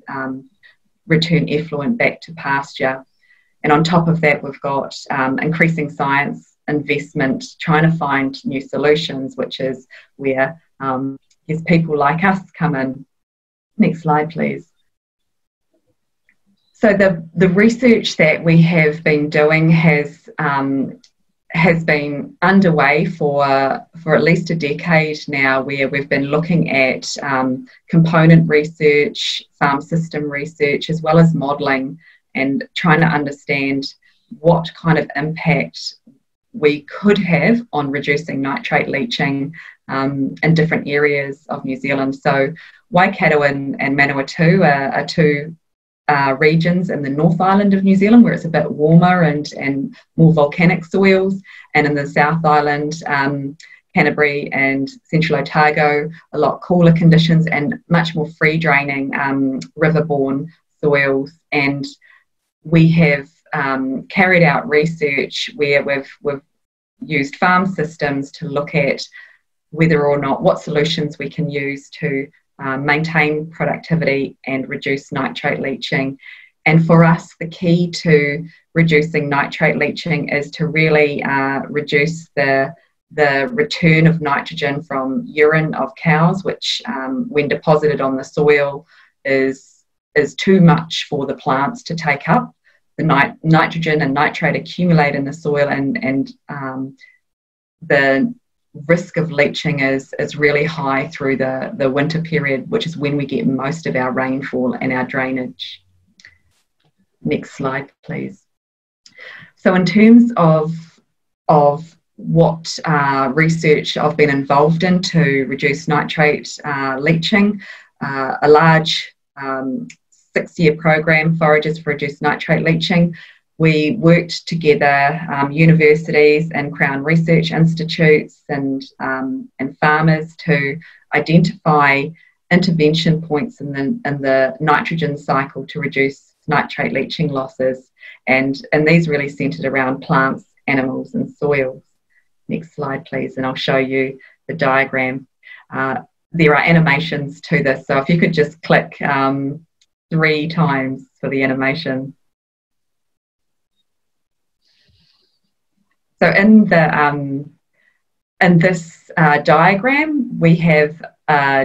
return effluent back to pasture. And on top of that, we've got increasing science investment, trying to find new solutions, which is where people like us come in. Next slide, please. So the research that we have been doing has been underway for at least a decade now, where we've been looking at component research, farm system research, as well as modelling, and trying to understand what kind of impact we could have on reducing nitrate leaching in different areas of New Zealand. So Waikato and Manawatu are two regions in the North Island of New Zealand, where it's a bit warmer and more volcanic soils, and in the South Island, Canterbury and Central Otago, a lot cooler conditions and much more free draining riverborne soils. And we have carried out research where we've used farm systems to look at whether or not what solutions we can use to maintain productivity and reduce nitrate leaching. And for us, the key to reducing nitrate leaching is to really reduce the return of nitrogen from urine of cows, which when deposited on the soil is too much for the plants to take up. The nitrogen and nitrate accumulate in the soil, and the risk of leaching is really high through the winter period, which is when we get most of our rainfall and our drainage. Next slide, please. So in terms of what research I've been involved in to reduce nitrate leaching, a large 6-year program, Foragers for Reduced Nitrate Leaching. We worked together, universities and Crown Research Institutes and farmers, to identify intervention points in the nitrogen cycle to reduce nitrate leaching losses, and these really centred around plants, animals and soils. Next slide, please, and I'll show you the diagram. There are animations to this, so if you could just click 3 times for the animation. So in this diagram, we have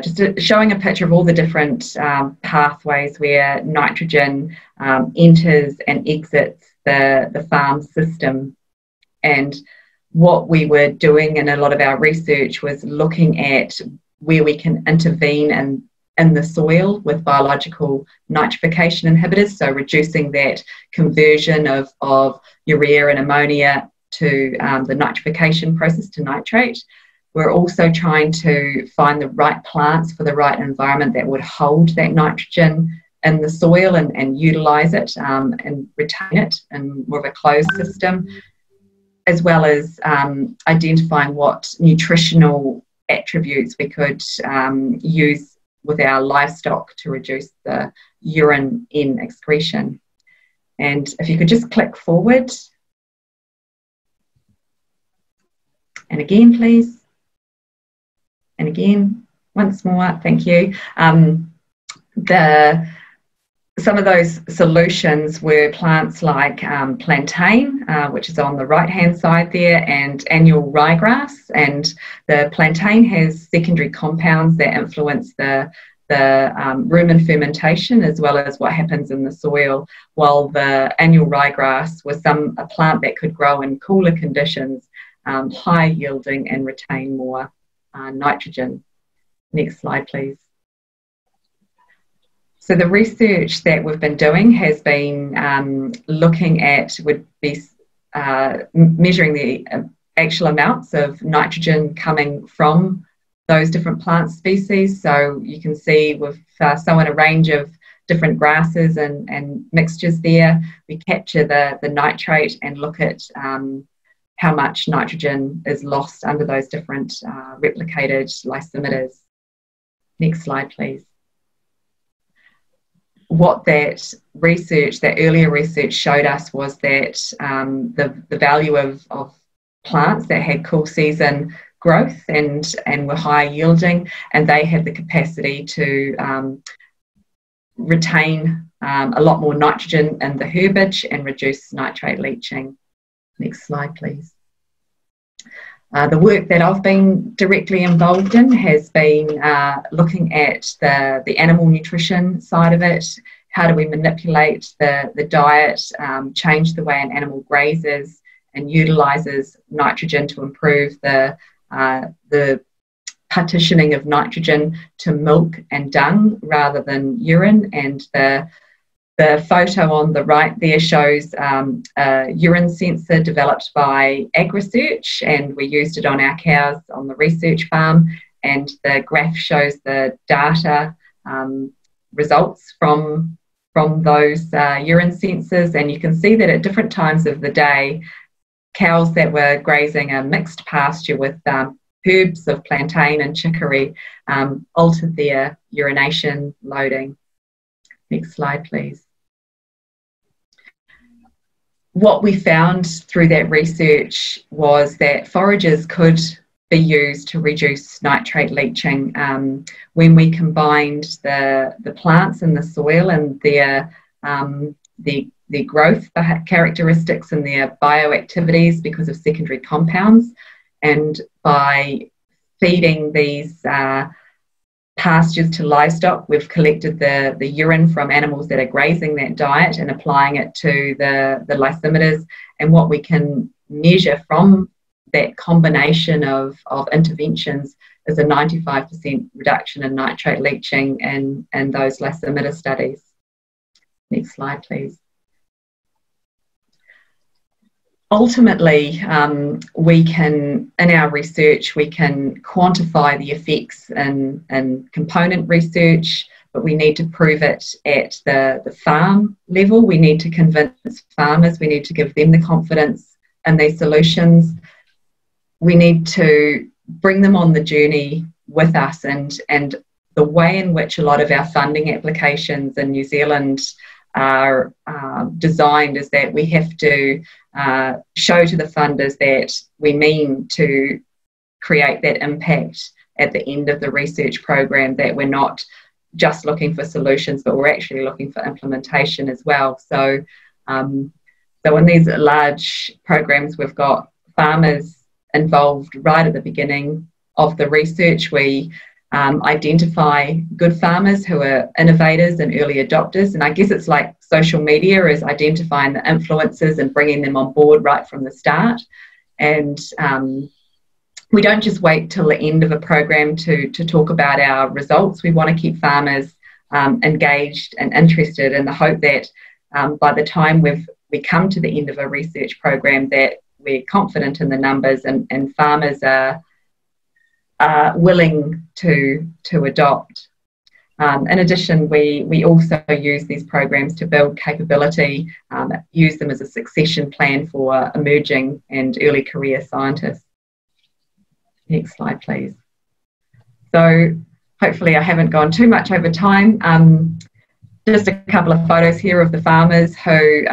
just showing a picture of all the different pathways where nitrogen enters and exits the farm system. And what we were doing in a lot of our research was looking at where we can intervene in the soil with biological nitrification inhibitors, so reducing that conversion of urea and ammonia to the nitrification process to nitrate. We're also trying to find the right plants for the right environment that would hold that nitrogen in the soil and utilise it and retain it in more of a closed system, as well as identifying what nutritional attributes we could use with our livestock to reduce the urine N excretion. And if you could just click forward. And again, please. And again, once more, thank you. Some of those solutions were plants like plantain, which is on the right-hand side there, and annual ryegrass. And the plantain has secondary compounds that influence the rumen fermentation as well as what happens in the soil, while the annual ryegrass was a plant that could grow in cooler conditions, high yielding and retain more nitrogen. Next slide, please. So the research that we've been doing has been looking at, measuring the actual amounts of nitrogen coming from those different plant species. So you can see we've sown a range of different grasses and mixtures there. We capture the nitrate and look at how much nitrogen is lost under those different replicated lysimeters. Next slide, please. What that earlier research showed us was that the value of plants that had cool season growth and were high yielding, and they had the capacity to retain a lot more nitrogen in the herbage and reduce nitrate leaching. Next slide, please. The work that I've been directly involved in has been looking at the animal nutrition side of it. How do we manipulate the diet, change the way an animal grazes and utilises nitrogen to improve the partitioning of nitrogen to milk and dung rather than urine. And the photo on the right there shows a urine sensor developed by AgResearch, and we used it on our cows on the research farm. And the graph shows the data results from those urine sensors, and you can see that at different times of the day, cows that were grazing a mixed pasture with herbs of plantain and chicory altered their urination loading. Next slide, please. What we found through that research was that foragers could be used to reduce nitrate leaching when we combined the plants in the soil and their growth characteristics and their bioactivities because of secondary compounds. And by feeding these pastures to livestock, we've collected the urine from animals that are grazing that diet and applying it to the lysimeters. And what we can measure from that combination of interventions is a 95% reduction in nitrate leaching and those less emitter studies. Next slide, please. Ultimately, we can, in our research, we can quantify the effects in component research, but we need to prove it at the farm level. We need to convince farmers, we need to give them the confidence in these solutions. We need to bring them on the journey with us, and the way in which a lot of our funding applications in New Zealand are designed is that we have to show to the funders that we mean to create that impact at the end of the research program, that we're not just looking for solutions, but we're actually looking for implementation as well. So, so in these large programs, we've got farmers involved right at the beginning of the research. We identify good farmers who are innovators and early adopters, and I guess it's like social media is identifying the influencers and bringing them on board right from the start. And we don't just wait till the end of a program to talk about our results. We want to keep farmers engaged and interested, in the hope that by the time we come to the end of a research program, that we're confident in the numbers and farmers are willing to adopt. In addition, we also use these programs to build capability, use them as a succession plan for emerging and early career scientists. Next slide, please. So hopefully I haven't gone too much over time. Just a couple of photos here of the farmers who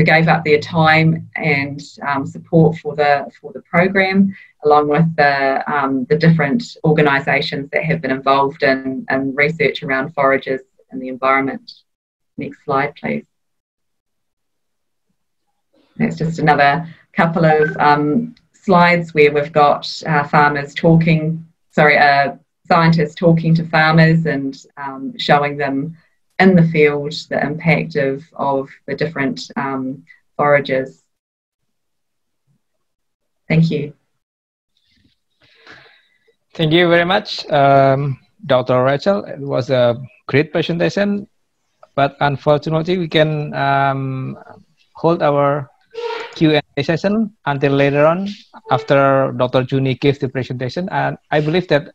gave up their time and support for the program, along with the different organisations that have been involved in research around forages and the environment. Next slide, please. That's just another couple of slides where we've got scientists talking to farmers and showing them in the field the impact of the different forages. Thank you. Thank you very much, Dr. Rachel. It was a great presentation, but unfortunately we can hold our Q&A session until later on after Dr. Juni gives the presentation. And I believe that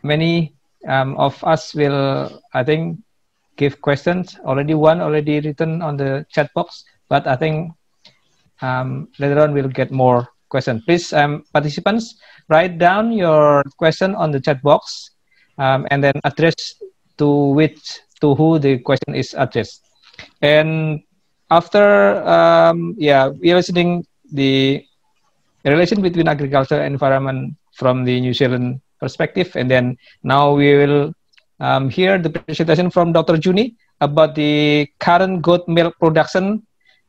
many of us will, I think, give questions. One already written on the chat box, but I think later on we'll get more questions. Please, participants, write down your question on the chat box and then address to who the question is addressed. And after we are listening the relation between agriculture and environment from the New Zealand perspective, and then now we will hear the presentation from Dr. Juni about the current goat milk production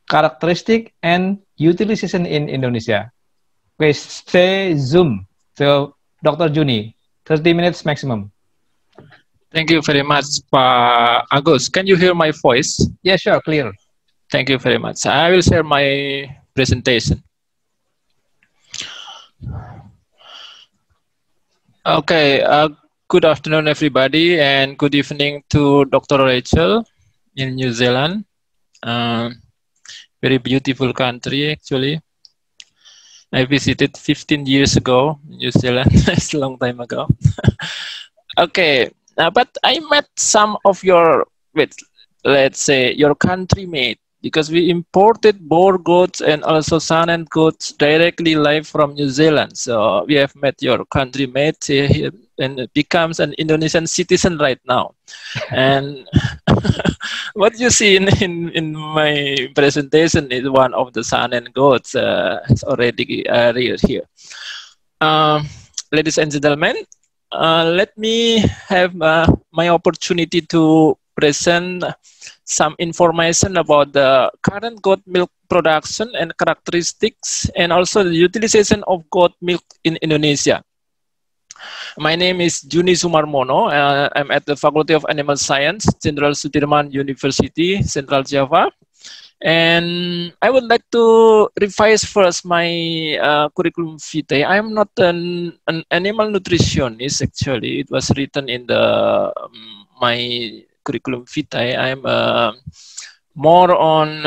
characteristic and utilization in Indonesia. Okay, stay Zoom. So Dr. Juni, 30 minutes maximum. Thank you very much, Pak Agus. Can you hear my voice? Yeah, sure, clear. Thank you very much. I will share my presentation. Okay, good afternoon, everybody, and good evening to Dr. Rachel in New Zealand. Very beautiful country, actually. I visited 15 years ago in New Zealand. It's a long time ago. Okay, but I met some of your, let's say, your countrymates, because we imported Boer goats and also Saanen goats directly live from New Zealand. So we have met your countrymate here and becomes an Indonesian citizen right now. And what you see in my presentation is one of the Saanen goats. It's already reared here. Ladies and gentlemen, let me have my opportunity to present some information about the current goat milk production and characteristics, and also the utilization of goat milk in Indonesia. My name is Juni Sumarmono. I'm at the Faculty of Animal Science, Jenderal Soedirman University, Central Java. And I would like to revise first my curriculum vitae. I'm not an animal nutritionist, actually. It was written in the my curriculum vitae. I'm more on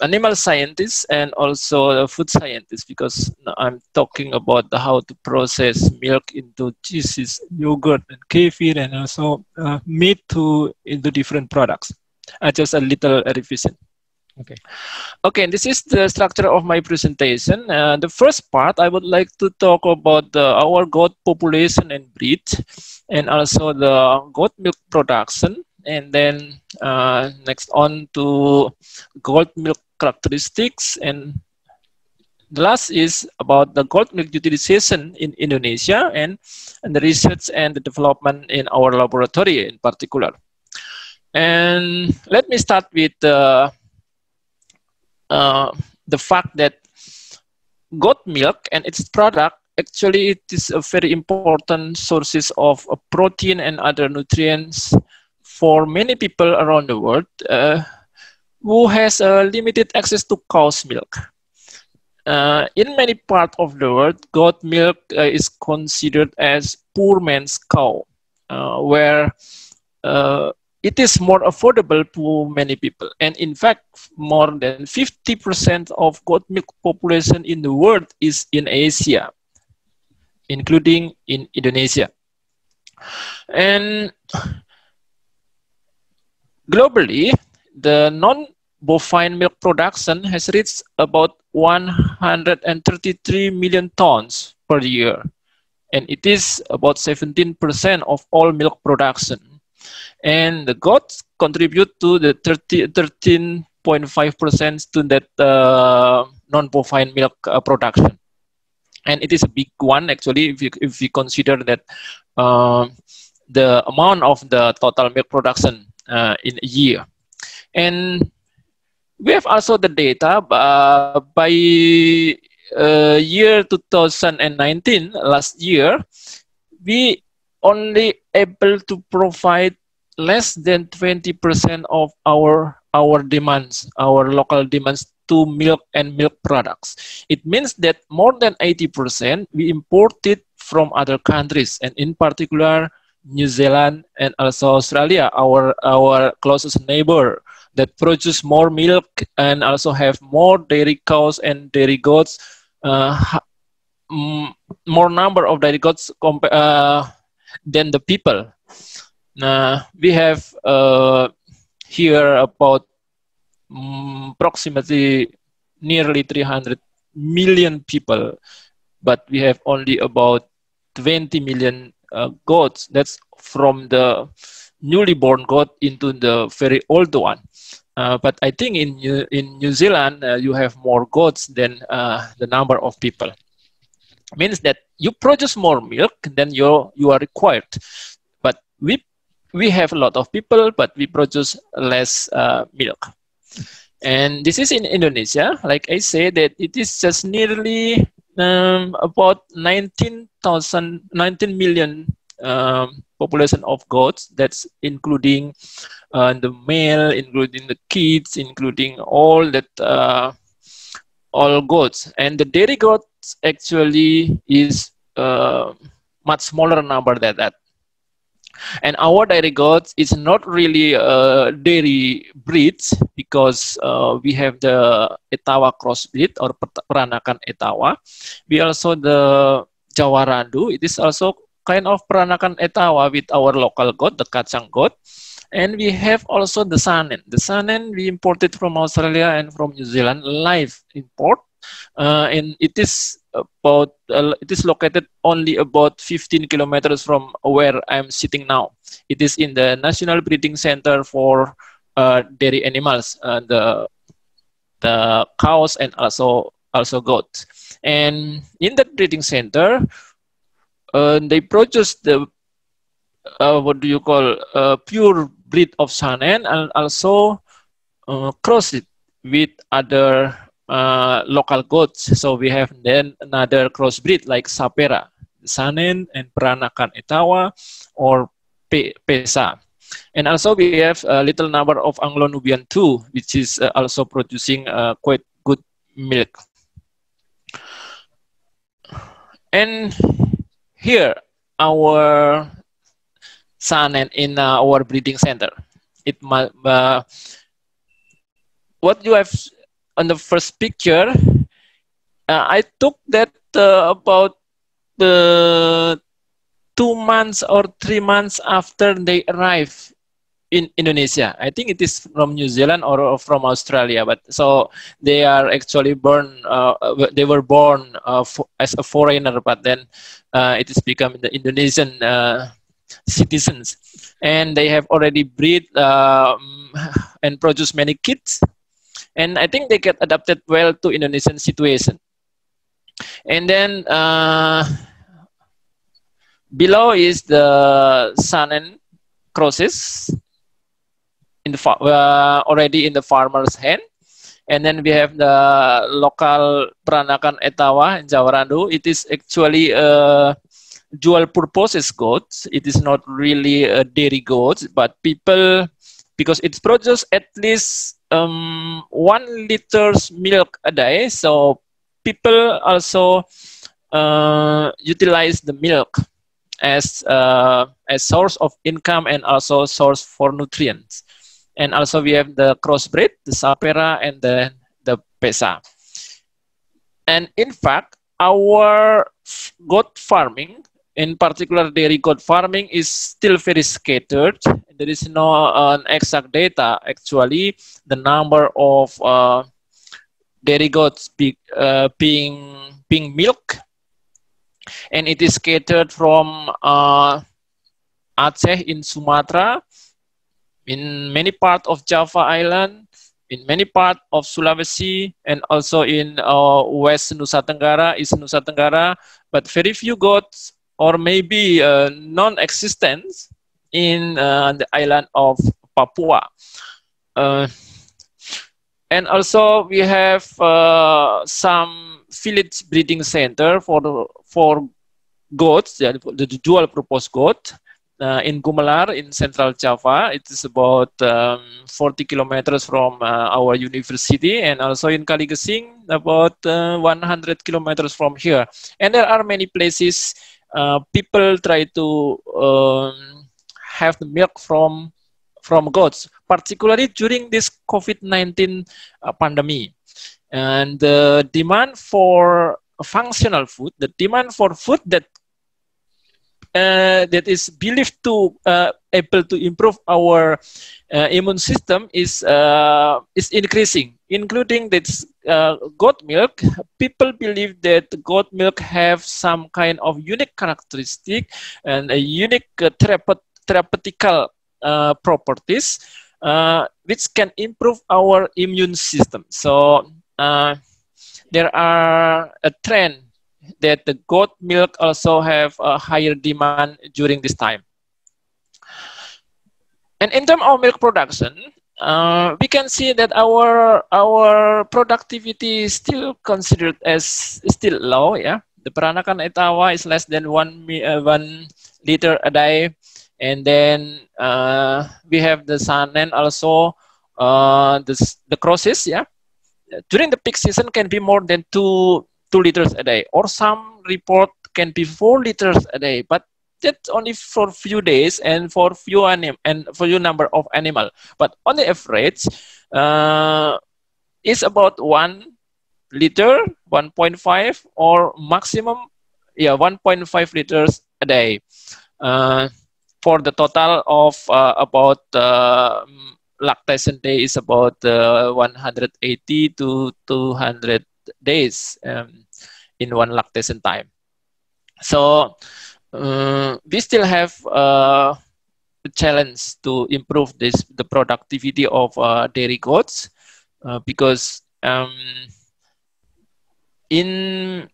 animal scientist and also food scientist, because I'm talking about how to process milk into cheeses, yogurt, and kefir, and also meat into different products. Just a little revision. Okay. Okay, this is the structure of my presentation. The first part, I would like to talk about our goat population and breed, and also the goat milk production. And then next on to goat milk characteristics, and the last is about the goat milk utilization in Indonesia, and the research and the development in our laboratory in particular. And let me start with the fact that goat milk and its product, actually it is a very important sources of protein and other nutrients for many people around the world who has limited access to cow's milk. In many parts of the world, goat milk is considered as poor man's cow, where it is more affordable to many people. And in fact, more than 50% of goat milk population in the world is in Asia, including in Indonesia. And globally, the non-bovine milk production has reached about 133 million tons per year. And it is about 17% of all milk production. And the goats contribute to the 13.5% to that non-bovine milk production. And it is a big one, actually, if we consider that the amount of the total milk production in a year. And we have also the data by year 2019, last year, we only able to provide less than 20% of our demands, our local demands to milk and milk products. It means that more than 80% we imported from other countries, and in particular New Zealand and also Australia, our closest neighbor, that produce more milk and also have more dairy cows and dairy goats, more number of dairy goats than the people. We have here about approximately nearly 300 million people, but we have only about 20 million goats. That's from the newly born goat into the very old one. But I think in New Zealand, you have more goats than the number of people. Means that you produce more milk than you are required. But we have a lot of people, but we produce less milk. And this is in Indonesia. Like I say, that it is just nearly about 19 million population of goats. That's including the male, including the kids, including all that all goats. And the dairy goats actually is much smaller number than that. And our dairy goats is not really dairy breeds, because we have the Etawa crossbreed or peranakan Etawa. We also the Jawa Randu. It is also kind of peranakan Etawa with our local goat, the kacang goat. And we have also the Sanen. The Sanen we imported from Australia and from New Zealand, live import. And it is about it is located only about 15 kilometers from where I'm sitting now. It is in the National Breeding Center for dairy animals, the cows and also goats. And in that breeding center, they produce the what do you call pure breed of Sanen, and also cross it with other local goats. So we have then another crossbreed like Sapera, Sanen and Peranakan Etawa or Pesa. And also we have a little number of Anglo-Nubian too, which is also producing quite good milk. And here our Sanen in our breeding center. What you have on the first picture, I took that about 2 months or 3 months after they arrive in Indonesia. I think it is from New Zealand or from Australia, but so they are actually born. They were born as a foreigner, but then it is become the Indonesian citizens, and they have already breed and produce many kids, and I think they get adapted well to Indonesian situation. And then below is the Sanen crosses in the already in the farmer's hand. And then we have the local Peranakan Etawa in Jawarandu. It is actually dual purposes goats. It is not really a dairy goats, but people, because it produces at least 1 liter milk a day, so people also utilize the milk as a source of income and also source for nutrients. And also we have the crossbreed, the Sapera and the Pesa. And in fact, our goat farming, in particular dairy goat farming, is still very scattered. There is no exact data actually the number of dairy goats being milked, and it is scattered from Aceh in Sumatra, in many parts of Java Island, in many parts of Sulawesi, and also in West Nusa Tenggara, East Nusa Tenggara, but very few goats, or maybe non-existent in the island of Papua. And also we have some village breeding center for goats, the dual purpose goat, in Gumelar in Central Java. It is about 40 kilometers from our university, and also in Kaligesing about 100 kilometers from here. And there are many places people try to have the milk from goats, particularly during this COVID-19 pandemic. And the demand for functional food, the demand for food that is believed to able to improve our immune system is increasing, including this goat milk. People believe that goat milk have some kind of unique characteristic and a unique therapeutical properties which can improve our immune system. So there are a trend that the goat milk also have a higher demand during this time. And in terms of milk production, we can see that our productivity is still considered as still low. Yeah, the Peranakan Etawa is less than 1 liter a day, and then we have the Sanen also, the crosses. Yeah, during the peak season can be more than 2 liters a day, or some report can be 4 liters a day, but that's only for few days and for few number of animal. But on the average, it's about 1 liter, 1.5, or maximum, 1.5 liters a day, for the total of about lactation day is about 180 to 200 days in one lactation time. So we still have a challenge to improve the productivity of dairy goats, because in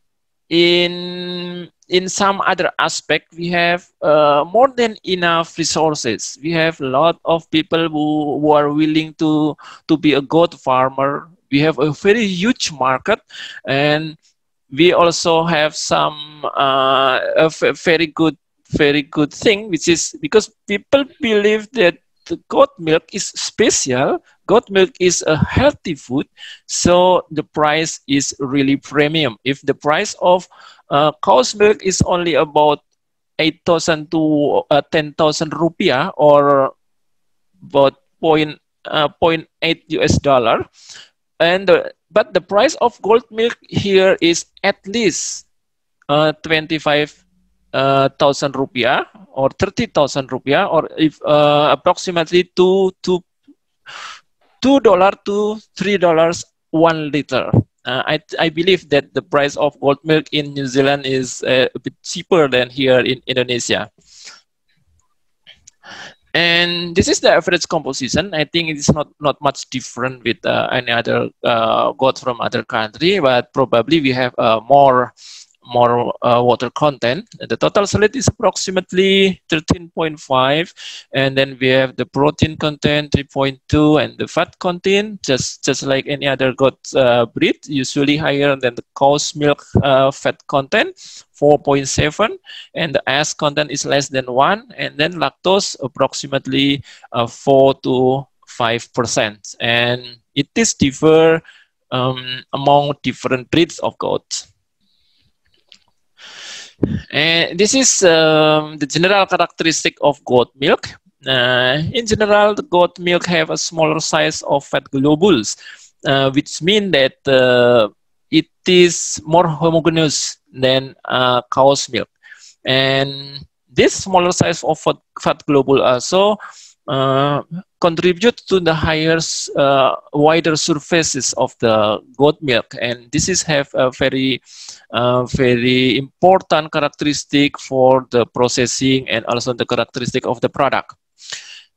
some other aspect we have more than enough resources. We have a lot of people who are willing to be a goat farmer. We have a very huge market, and we also have some a very good thing, which is because people believe that the goat milk is special. Goat milk is a healthy food, so the price is really premium. If the price of cow's milk is only about 8,000 to 10,000 rupiah, or about point 0.8 US dollar, and but the price of goat milk here is at least 25,000 rupiah or 30,000 rupiah, or if approximately $2 to $3 1 liter. I believe that the price of goat milk in New Zealand is a bit cheaper than here in Indonesia. And this is the average composition. I think it is not much different with any other goat from other country, but probably we have more water content. The total solid is approximately 13.5, and then we have the protein content 3.2, and the fat content just like any other goat breed, usually higher than the cow's milk fat content 4.7, and the ash content is less than 1, and then lactose approximately 4 to 5%, and it is differ among different breeds of goats. And this is the general characteristic of goat milk. In general, the goat milk have a smaller size of fat globules, which mean that it is more homogeneous than cow's milk. And this smaller size of fat globule also contribute to the higher, wider surfaces of the goat milk, and this is have a very important characteristic for the processing and also the characteristic of the product.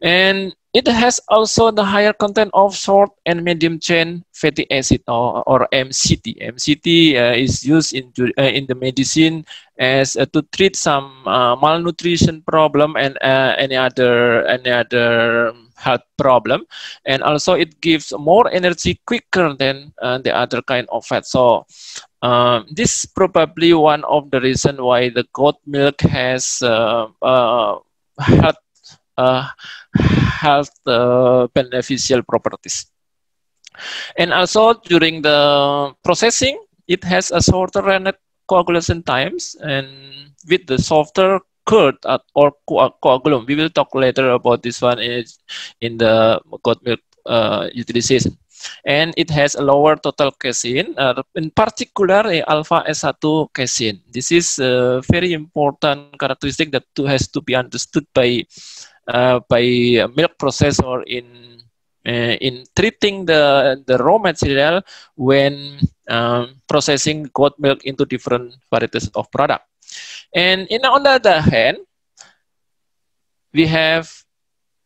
And it has also the higher content of short and medium chain fatty acid, or MCT. MCT is used in the medicine as to treat some malnutrition problem and any other health problem, and also it gives more energy quicker than the other kind of fat. So this is probably one of the reason why the goat milk has health beneficial properties. And also during the processing, it has a shorter rennet coagulation times, and with the softer curd or coagulum. We will talk later about this one in the goat milk utilization. And it has a lower total casein, in particular alpha S1 casein. This is a very important characteristic that has to be understood by milk processor in treating the raw material when processing goat milk into different varieties of product. And on the other hand, we have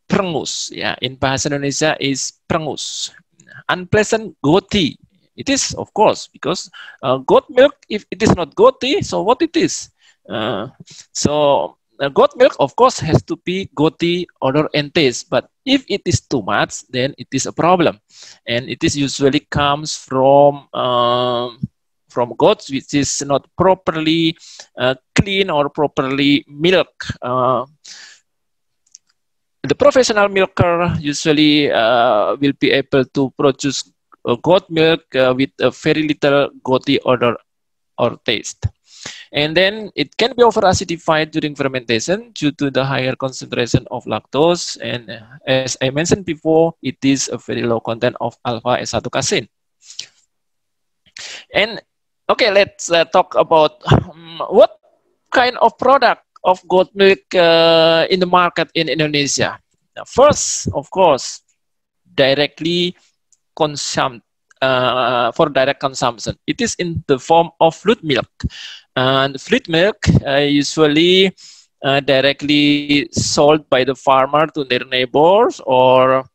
prengus. Yeah, in bahasa Indonesia is prengus, unpleasant goatee. It is, of course, because goat milk, if it is not goatee, so what it is? Goat milk, of course, has to be goatee odor and taste, but if it is too much, then it is a problem, and it is usually comes from goats which is not properly clean or properly milk. The professional milker usually will be able to produce goat milk with a very little goatee odor or taste. And then it can be over acidified during fermentation due to the higher concentration of lactose. And as I mentioned before, it is a very low content of alpha S1 casein. And okay, let's talk about what kind of product of goat milk in the market in Indonesia. Now, first, of course, directly consumed for direct consumption. It is in the form of fluid milk. And fluid milk usually directly sold by the farmer to their neighbors or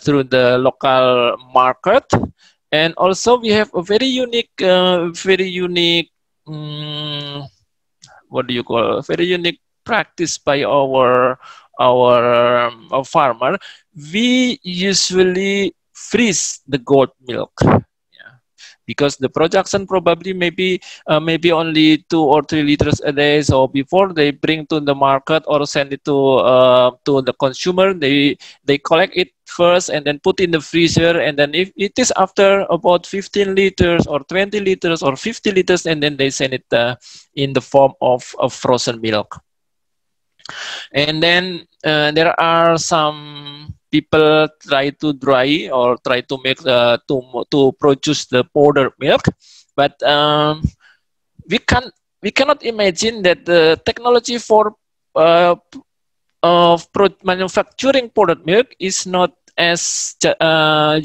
through the local market. And also we have a very unique, what do you call, very unique practice by our farmer. We usually freeze the goat milk. Yeah. because the production probably maybe only 2 or 3 liters a day. So before they bring to the market or send it to the consumer, they collect it first and then put in the freezer, and then if it is after about 15 liters or 20 liters or 50 liters, and then they send it in the form of frozen milk. And then there are some people try to dry or try to make to produce the powder milk, but we cannot imagine that the technology for manufacturing powdered milk is not as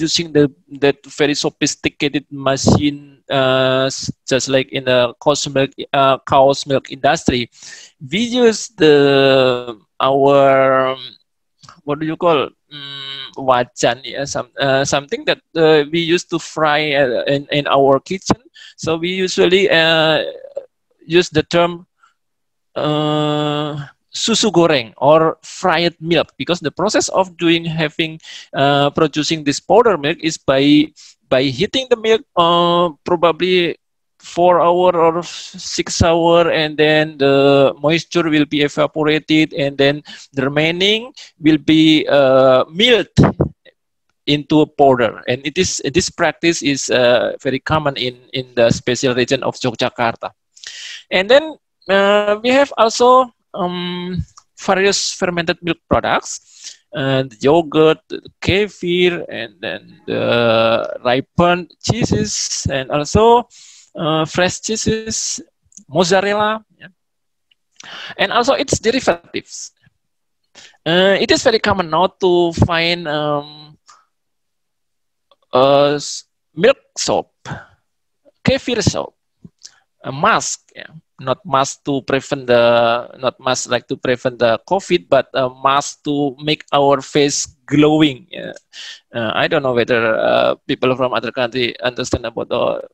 using that very sophisticated machine, just like in the cow's milk industry. We use our what do you call wajan, something that we used to fry in our kitchen. So we usually use the term susu goreng or fried milk, because the process of producing this powder milk is by heating the milk probably 4 hours or 6 hours, and then the moisture will be evaporated, and then the remaining will be milled into a powder. And this practice is very common in the special region of Yogyakarta. And then we have also various fermented milk products, and yogurt, kefir, and then the ripened cheeses, and also fresh cheeses, mozzarella, yeah. And also its derivatives. It is very common now to find milk soap, kefir soap, a mask, yeah. Not mask to prevent the COVID, but a mask to make our face glowing. Yeah. I don't know whether people from other country understand about the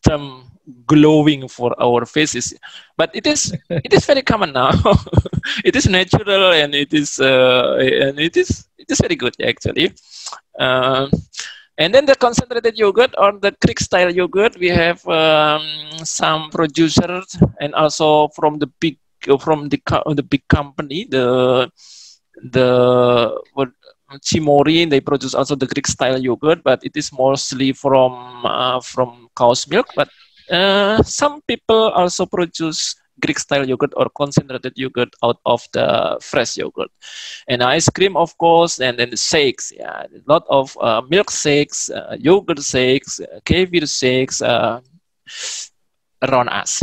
term glowing for our faces, but it is very common now. It is natural, and it is very good actually. And then the concentrated yogurt or the Greek style yogurt, we have some producers, and also from the big company, the Cimori, they produce also the Greek style yogurt, but it is mostly from cow's milk. But some people also produce Greek style yogurt or concentrated yogurt out of the fresh yogurt. And ice cream, of course, and then the shakes. Yeah, a lot of milk shakes, yogurt shakes, kefir shakes around us.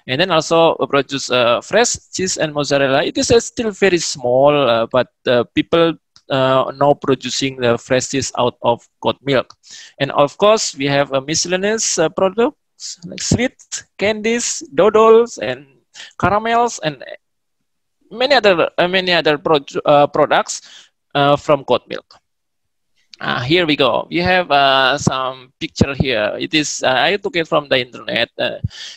And then also produce fresh cheese and mozzarella. It is still very small, but people now producing the fresh cheese out of goat milk. And of course, we have miscellaneous products like sweets, candies, dodol, and caramels, and many other products from goat milk. Here we go. We have some picture here. It is I took it from the internet,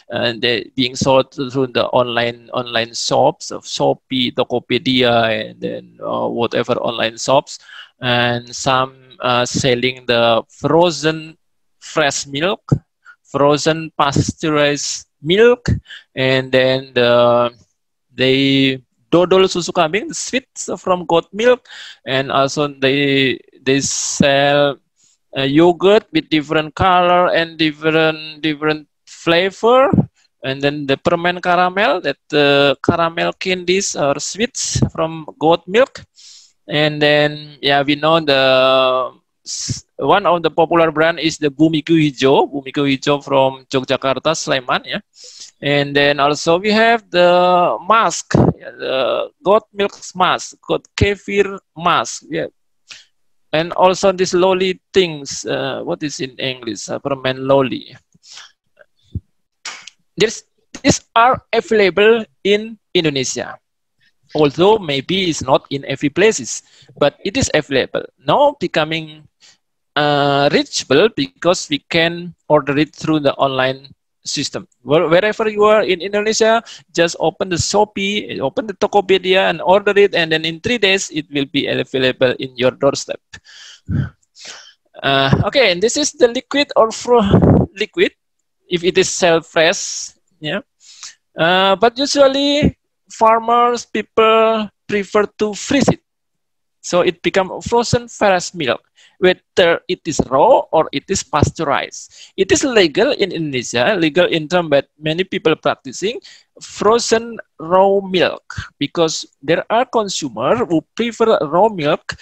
and they being sold through the online shops of Shopee, Tokopedia, and then whatever online shops, and some selling the frozen fresh milk, frozen pasteurized milk, and then they dodol susu kambing, the sweets from goat milk, and also they sell yogurt with different color and different flavor, and then the permen caramel, that caramel candies or sweets from goat milk. And then yeah, we know one of the popular brand is the Bumiku Hijo from Yogyakarta, Sleman, yeah. And then also we have the mask, yeah, the goat milk mask, goat kefir mask, yeah. And also these lolly things, what is in English? Permen lolly. These are available in Indonesia, although maybe it's not in every places, but it is available. Now becoming reachable because we can order it through the online system. Wherever you are in Indonesia, just open the Shopee, open the Tokopedia and order it, and then in 3 days it will be available in your doorstep. Okay, and this is the liquid or liquid if it is sell fresh. Yeah, but usually farmers people prefer to freeze it, so it become frozen fresh milk, whether it is raw or it is pasteurized. It is legal in Indonesia, legal in terms that many people practicing frozen raw milk because there are consumers who prefer raw milk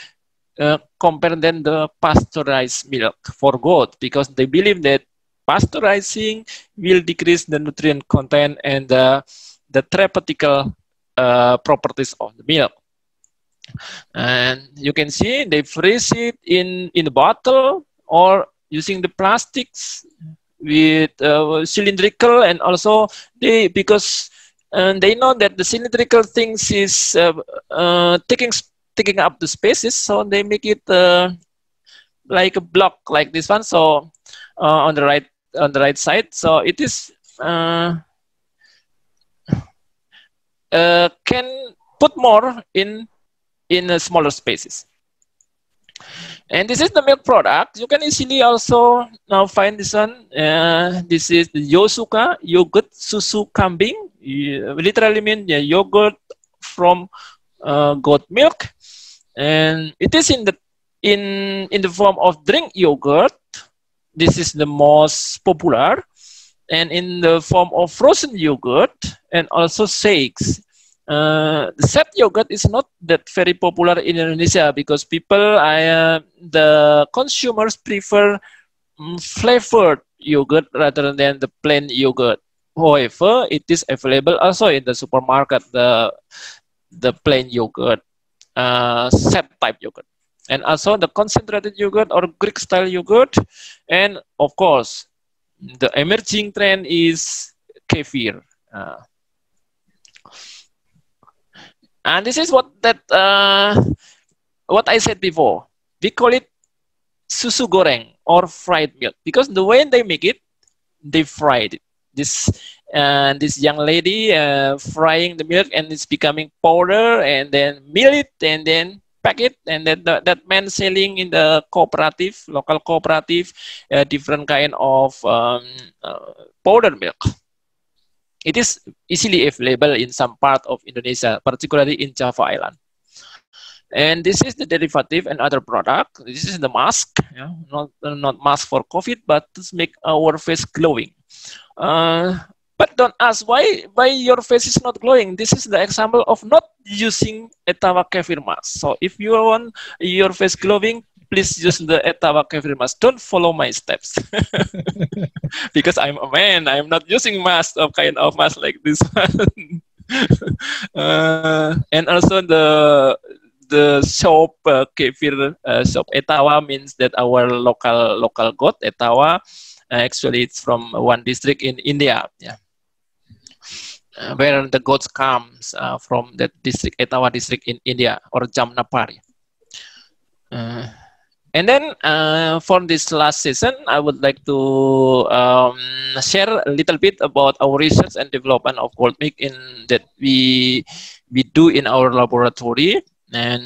compared than the pasteurized milk for goat because they believe that pasteurizing will decrease the nutrient content and the therapeutical properties of the milk. And you can see they freeze it in the bottle or using the plastics with cylindrical, and also because they know that the cylindrical things is taking up the spaces, so they make it like a block like this one. So on the right side, so it is can put more in smaller spaces. And this is the milk product. You can easily also now find this one. This is the Yosuka yogurt susu kambing. Literally mean yogurt from goat milk, and it is in the form of drink yogurt. This is the most popular, and in the form of frozen yogurt and also shakes. The set yogurt is not that very popular in Indonesia because the consumers prefer flavored yogurt rather than the plain yogurt. However, it is available also in the supermarket, the plain yogurt, set type yogurt, and also the concentrated yogurt or Greek style yogurt, and of course, the emerging trend is kefir. And this is what I said before. We call it susu goreng or fried milk because the way they make it, they fried it. This young lady frying the milk and it's becoming powder, and then mill it and then pack it, and then that man selling in the local cooperative, different kind of powder milk. It is easily available in some part of Indonesia, particularly in Java Island. And this is the derivative and other product. This is the mask, not mask for COVID, but to make our face glowing. But don't ask why your face is not glowing. This is the example of not using Etawa Kefir mask. So if you want your face glowing, please use the Etawa Kefir mask. Don't follow my steps. Because I'm a man, I'm not using mask of kind of mask like this one. And also the shop Kefir shop Etawa means that our local goat Etawa. Actually, it's from one district in India. Yeah. Where the goats comes from that district, Etawa district in India, or Jamnapari. And then for this last session, I would like to share a little bit about our research and development of goat milk that we do in our laboratory, and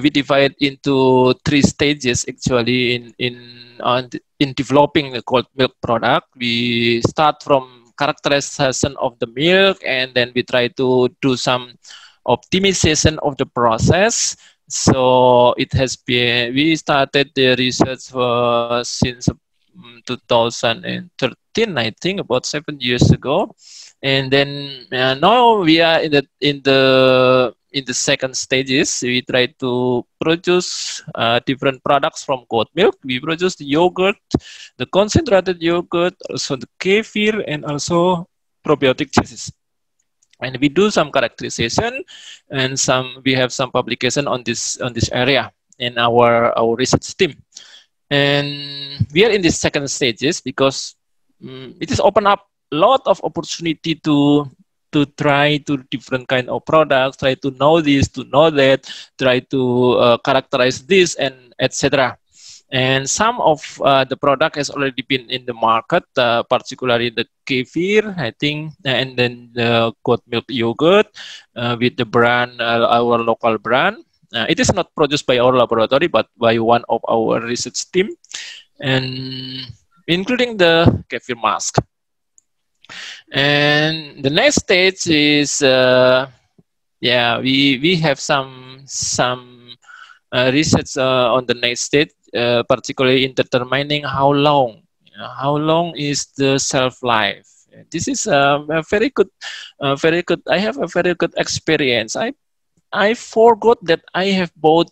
we divide into 3 stages actually in developing the goat milk product. We start from characterization of the milk, and then we try to do some optimization of the process. So it has been, we started the research since 2013, I think, about 7 years ago. And then now we are in the second stages. We try to produce different products from goat milk. We produce the yogurt, the concentrated yogurt, also the kefir, and also probiotic cheeses. And we do some characterization, and we have some publication on this area in our research team. And we are in the second stages because it is open up a lot of opportunity to try to different kind of products, try to know this, to know that, try to characterize this, and etc. And some of the product has already been in the market, particularly the kefir, I think, and then the goat milk yogurt with the brand, our local brand. It is not produced by our laboratory, but by one of our research team, and including the Kefir mask. And the next stage is, we have some research on the next stage, particularly in determining how long is the shelf life. This is a very good. I have a very good experience. I forgot that I have bought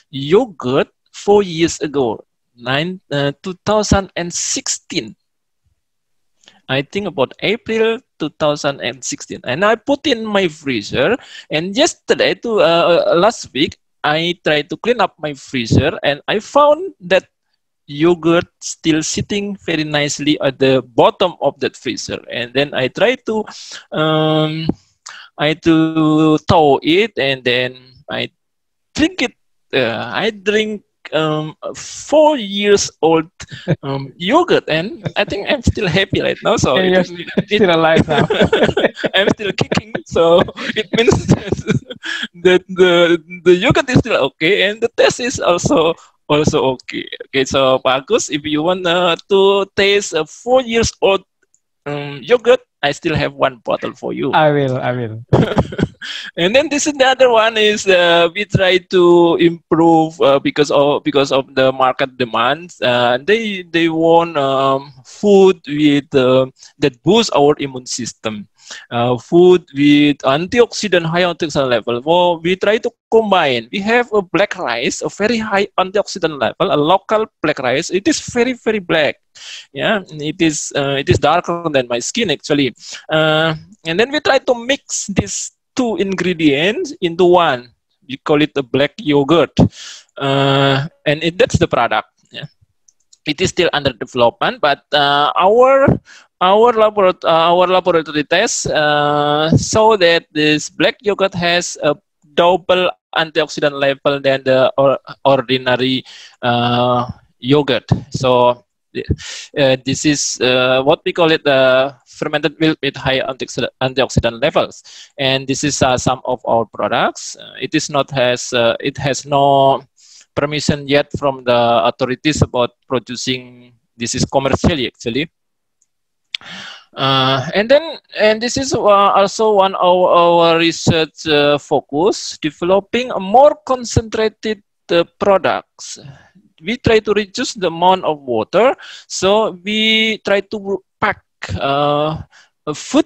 yogurt 4 years ago, 2016. I think about April 2016, and I put in my freezer. And yesterday, last week, I tried to clean up my freezer, and I found that yogurt still sitting very nicely at the bottom of that freezer. And then I tried to thaw it, and then I drink it. I drink 4 years old yogurt, and I think I'm still happy right now. So you're still alive now. I'm still kicking. So it means that the yogurt is still okay, and the taste is also okay. Okay, so bagus. If you want to taste a 4 years old yogurt, I still have 1 bottle for you. I will. And then this is the other one is we try to improve because of the market demands. They want food with that boosts our immune system. Food with antioxidant, high antioxidant level. Well, we try to combine. We have a black rice, a very high antioxidant level, a local black rice. It is very, very black. Yeah, it is darker than my skin actually. And then we try to mix these 2 ingredients into one. We call it a black yogurt, and that's the product. Yeah. It is still under development, but our laboratory tests show that this black yogurt has a double antioxidant level than the ordinary yogurt. So this is what we call it fermented milk with high antioxidant levels, and this is some of our products. It has no permission yet from the authorities about producing. This is commercially actually. And this is also one of our research focus, developing a more concentrated products. We try to reduce the amount of water, so we try to pack food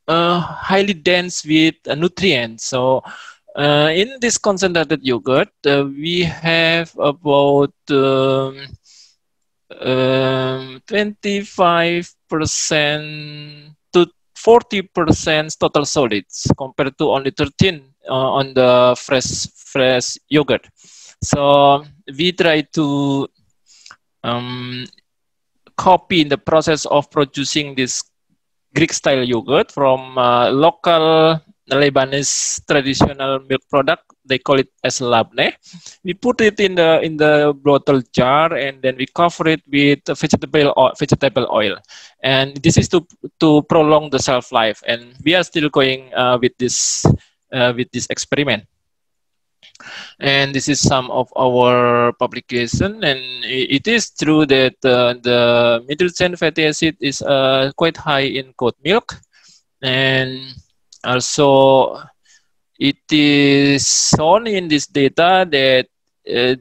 highly dense with nutrients. So in this concentrated yogurt, we have about 25% to 40% total solids compared to only 13 on the fresh yogurt. So we try to copy the process of producing this Greek-style yogurt from local Lebanese traditional milk product. They call it as labneh. We put it in the bottle jar, and then we cover it with vegetable oil. And this is to prolong the shelf life. And we are still going with this experiment. And this is some of our publication, and it is true that the middle chain fatty acid is quite high in goat milk, and also it is shown in this data that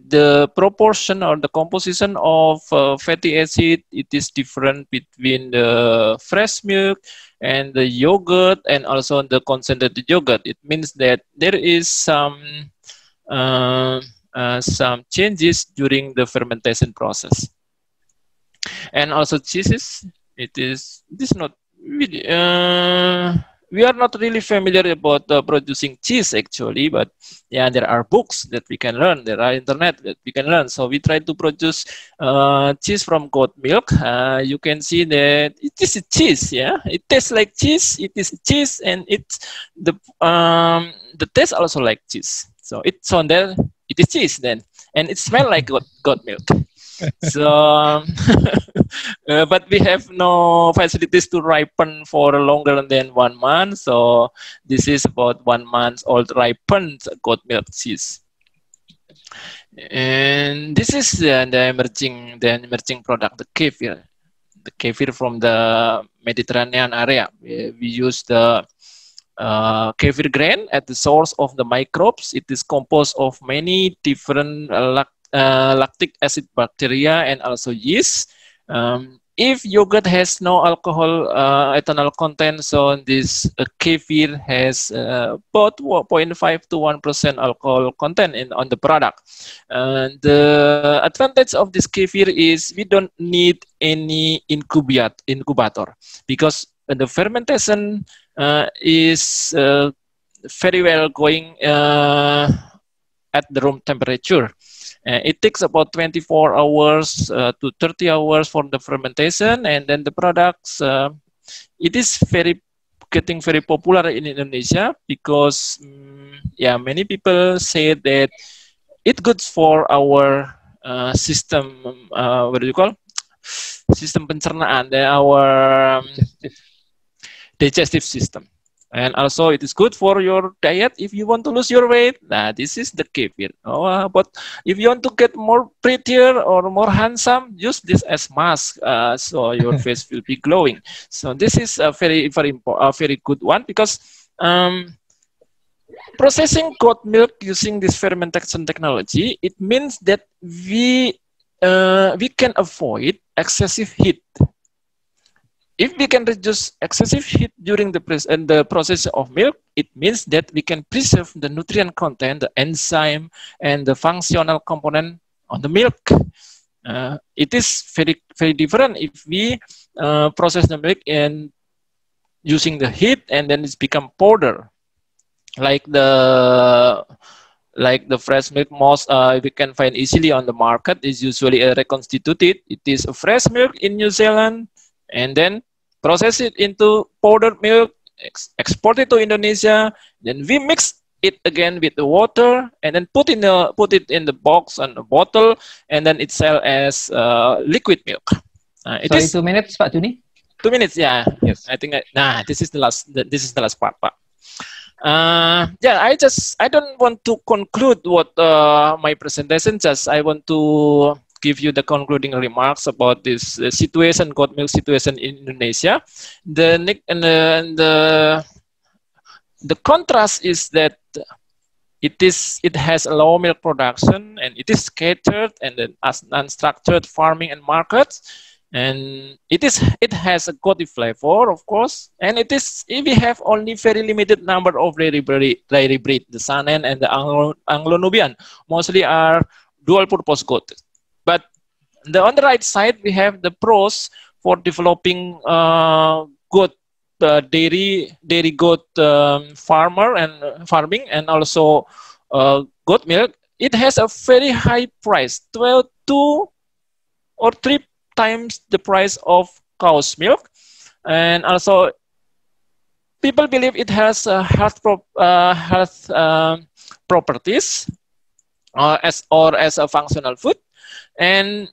the proportion or the composition of fatty acid, it is different between the fresh milk and the yogurt, and also the concentrated yogurt. It means that there is some changes during the fermentation process. And also cheeses, it is not really, we are not really familiar about producing cheese actually, but yeah, there are books that we can learn, there are internet that we can learn. So we try to produce cheese from goat milk. You can see that it is a cheese, yeah, it tastes like cheese, it is cheese, and it's the taste also like cheese. So it's on there, it is cheese then, and it smells like goat milk. So but we have no facilities to ripen for longer than 1 month. So this is about 1 month old ripened goat milk cheese. And this is the emerging product, the kefir. The kefir from the Mediterranean area. We use the kefir grain at the source of the microbes. It is composed of many different lactic acid bacteria and also yeast. If yogurt has no alcohol ethanol content, so this kefir has about 0.5 to 1% alcohol content on the product. The advantage of this kefir is we don't need any incubator because the fermentation is very well going at the room temperature. It takes about 24 hours to 30 hours for the fermentation, and then the products, it is getting very popular in Indonesia because many people say that it's good for our system, what do you call? System pencernaan, our digestive system. And also it is good for your diet if you want to lose your weight. Nah, this is the kefir. But if you want to get more prettier or more handsome, use this as mask, so your face will be glowing. So this is a very good one because processing goat milk using this fermentation technology, it means that we can avoid excessive heat. If we can reduce excessive heat during the process of milk, it means that we can preserve the nutrient content, the enzyme, and the functional component on the milk. It is very different if we process the milk and using the heat and then it's become powder. Like the fresh milk most we can find easily on the market is usually reconstituted. It is a fresh milk in New Zealand and then process it into powdered milk, export it to Indonesia, then we mix it again with the water and then put it in the box and the bottle, and then it sell as liquid milk. It is 2 minutes, Pak Juni? 2 minutes, yeah. Yes. I think this is the last part, Pak. I don't want to conclude what my presentation. I want to give you the concluding remarks about this goat milk situation in Indonesia. The contrast is that it has a low milk production and it is scattered and then as unstructured farming and markets, and it has a goaty flavor, of course, and we have only very limited number of dairy breed, the Saanen and the Anglo-Nubian, mostly are dual purpose goat. But on the right side, we have the pros for developing goat dairy goat farming and also goat milk. It has a very high price, 2 or 3 times the price of cow's milk, and also people believe it has health properties as a functional food. And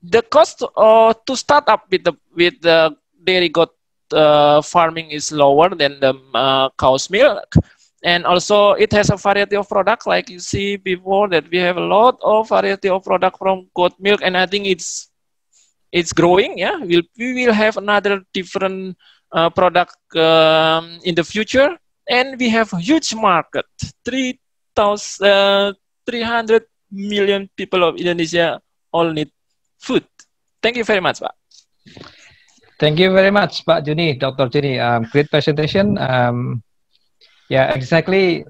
the cost to start up with the dairy goat farming is lower than the cow's milk, and also it has a variety of products, like you see before that we have a lot of variety of product from goat milk, and I think it's growing. Yeah, we will have another different product in the future, and we have a huge market. 300 million people of Indonesia all need food. Thank you very much, Pak. Thank you very much, Pak Juni, Dr. Juni. Great presentation. Yeah, exactly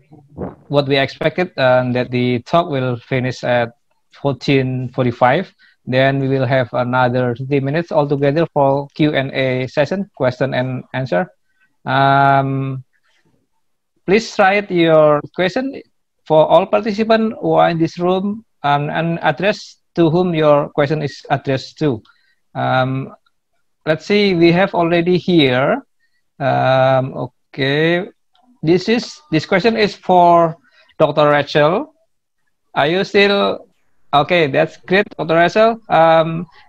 what we expected, that the talk will finish at 14:45. Then we will have another 30 minutes altogether for Q&A session, question and answer. Please write your question for all participants who are in this room, and address to whom your question is addressed to. Let's see, we have already here. Okay, this question is for Dr. Rachel. Are you still Okay, that's great, Dr. Rachel.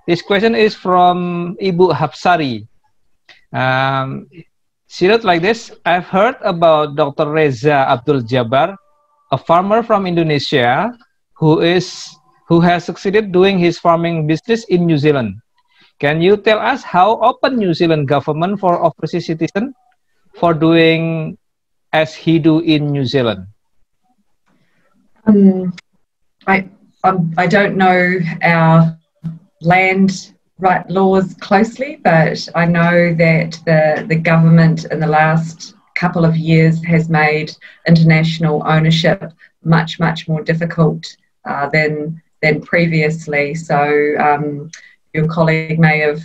This question is from Ibu Hapsari. She wrote like this: I've heard about Dr. Reza Abdul Jabbar, a farmer from Indonesia who has succeeded doing his farming business in New Zealand. Can you tell us how open New Zealand government for overseas citizen for doing as he do in New Zealand? I don't know our land right laws closely, but I know that the government in the last couple of years has made international ownership much more difficult than previously. So your colleague may have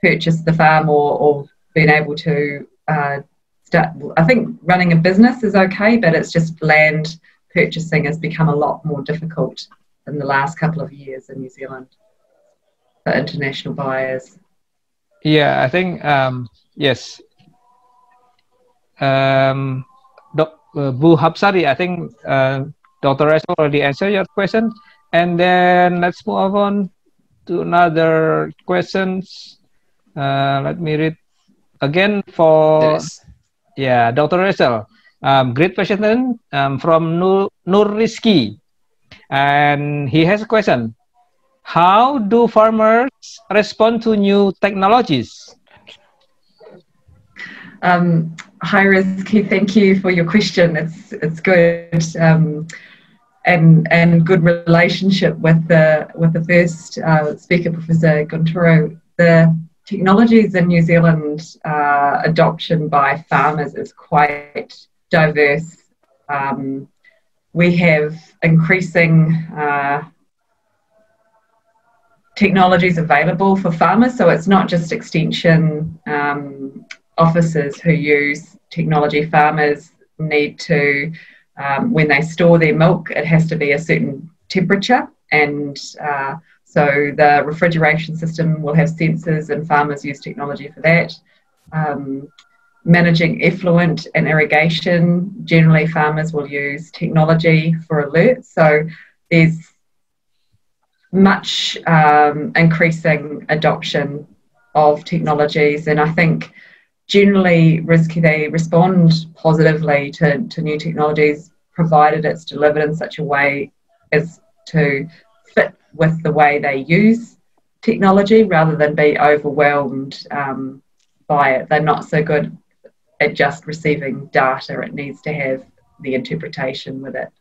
purchased the farm or been able to start. I think running a business is okay, but it's just land purchasing has become a lot more difficult in the last couple of years in New Zealand for international buyers. Yeah, I think yes. Bu Hapsari, I think Dr. Rachel already answered your question. And then let's move on to another questions. Let me read again for Dr. Rachel. Great question from Nur Rizki, and he has a question: how do farmers respond to new technologies? Hi Rizki, thank you for your question. It's good and good relationship with the first speaker, Professor Gunturo. The technologies in New Zealand adoption by farmers is quite diverse. We have increasing technologies available for farmers, so it's not just extension officers who use technology. Farmers need to, when they store their milk, it has to be a certain temperature, and so the refrigeration system will have sensors, and farmers use technology for that. Managing effluent and irrigation, generally farmers will use technology for alerts. So there's much increasing adoption of technologies, and I think generally they respond positively to new technologies, provided it's delivered in such a way as to fit with the way they use technology rather than be overwhelmed by it. They're not so good at just receiving data. It needs to have the interpretation with it.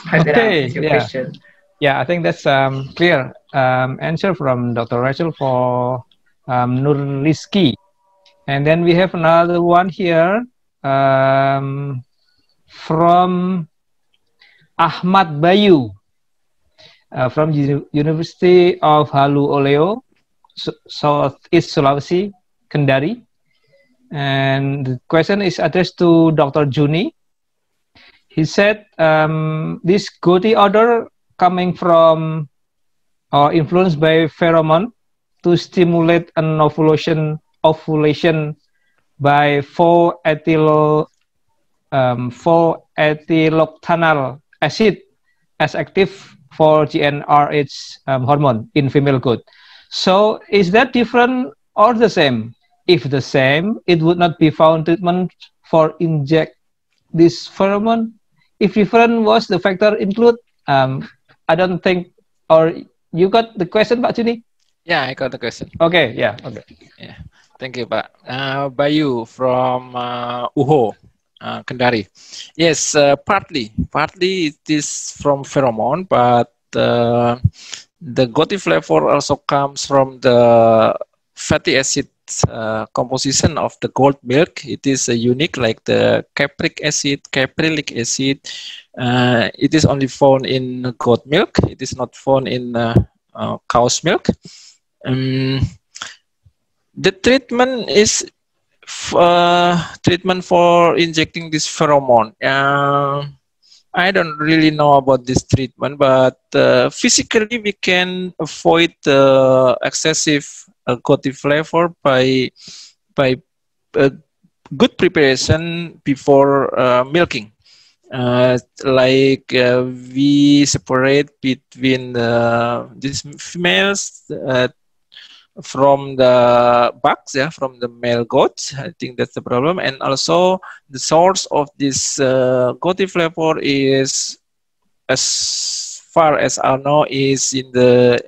I hope that answers your question. Yeah, I think that's clear answer from Dr. Rachel for Nur Rizki. And then we have another one here from Ahmad Bayu from University of Halu Oleo, Southeast Sulawesi, Kendari. And the question is addressed to Dr. Juni. He said, this GOTI order coming from or influenced by pheromone to stimulate an ovulation by 4-ethyloctanal acid as active for GnRH hormone in female goat. So is that different or the same? If the same, it would not be found treatment for inject this pheromone. If different, was the factor include? I don't think, or you got the question, Pak Juni? Yeah, I got the question. Okay, yeah, okay. Yeah, thank you, Pak. Bayu from Uho, Kendari. Yes, partly it is from pheromone, but the GOTI flavor also comes from the fatty acid composition of the goat milk. It is unique, like the capric acid, caprylic acid. It is only found in goat milk. It is not found in cow's milk. The treatment is treatment for injecting this pheromone. I don't really know about this treatment, but physically we can avoid the excessive GOTI flavor by good preparation before milking. Like we separate between these females from the bucks, yeah, from the male goats. I think that's the problem. And also the source of this goatty flavor is, as far as I know, is in the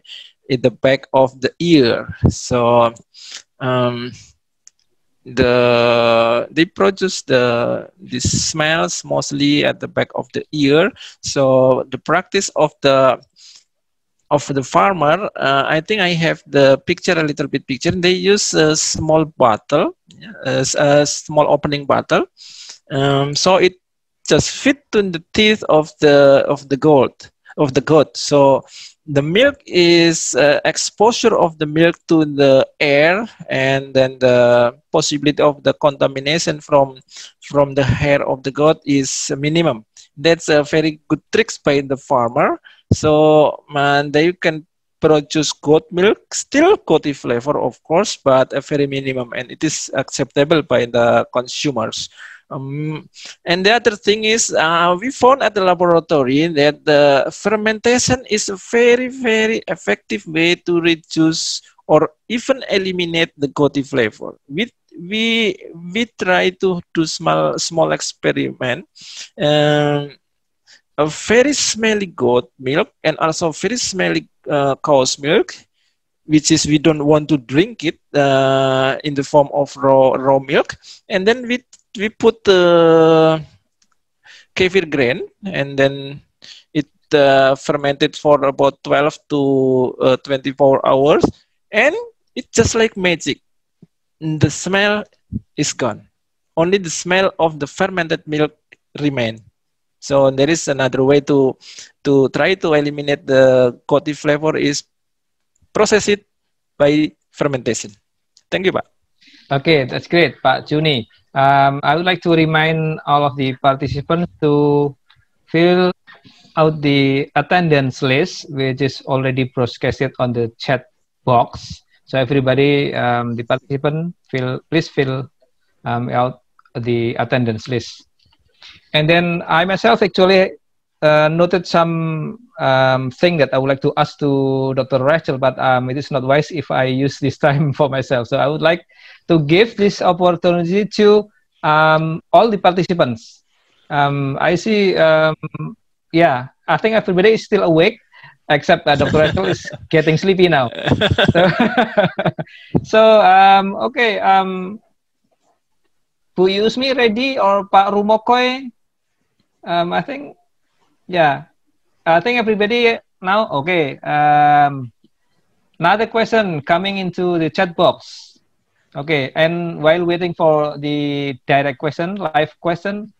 back of the ear. So they produce these smells mostly at the back of the ear. So the practice of the farmer, I think I have the picture, a little bit picture. They use a small bottle, a small opening bottle, so it just fit in the teeth of the goat. So the milk is exposure of the milk to the air, and then the possibility of the contamination from the hair of the goat is minimum. That's a very good tricks by the farmer. So they can produce goat milk, still goaty flavor, of course, but a very minimum, and it is acceptable by the consumers. And the other thing is, we found at the laboratory that the fermentation is a very, very effective way to reduce or even eliminate the goaty flavor. We try to do small experiment. A very smelly goat milk and also very smelly cow's milk, which is we don't want to drink it in the form of raw milk, and then we put the kefir grain, and then it fermented for about 12 to 24 hours, and it's just like magic. The smell is gone. Only the smell of the fermented milk remain. So there is another way to try to eliminate the goaty flavor is process it by fermentation. Thank you, Pak. Okay, that's great, Pak Juni. I would like to remind all of the participants to fill out the attendance list, which is already broadcasted on the chat box. So everybody, the participant, please fill out the attendance list. And then I myself actually noted some thing that I would like to ask to Dr. Rachel, but it is not wise if I use this time for myself. So I would like to give this opportunity to all the participants. I see, yeah, I think everybody is still awake, except Dr. Rachel is getting sleepy now. So, okay, Bu Yusmi ready, or Pak Rumokoy? I think, yeah, I think everybody now, okay. Another question coming into the chat box. Okay, and while waiting for the direct question, live question,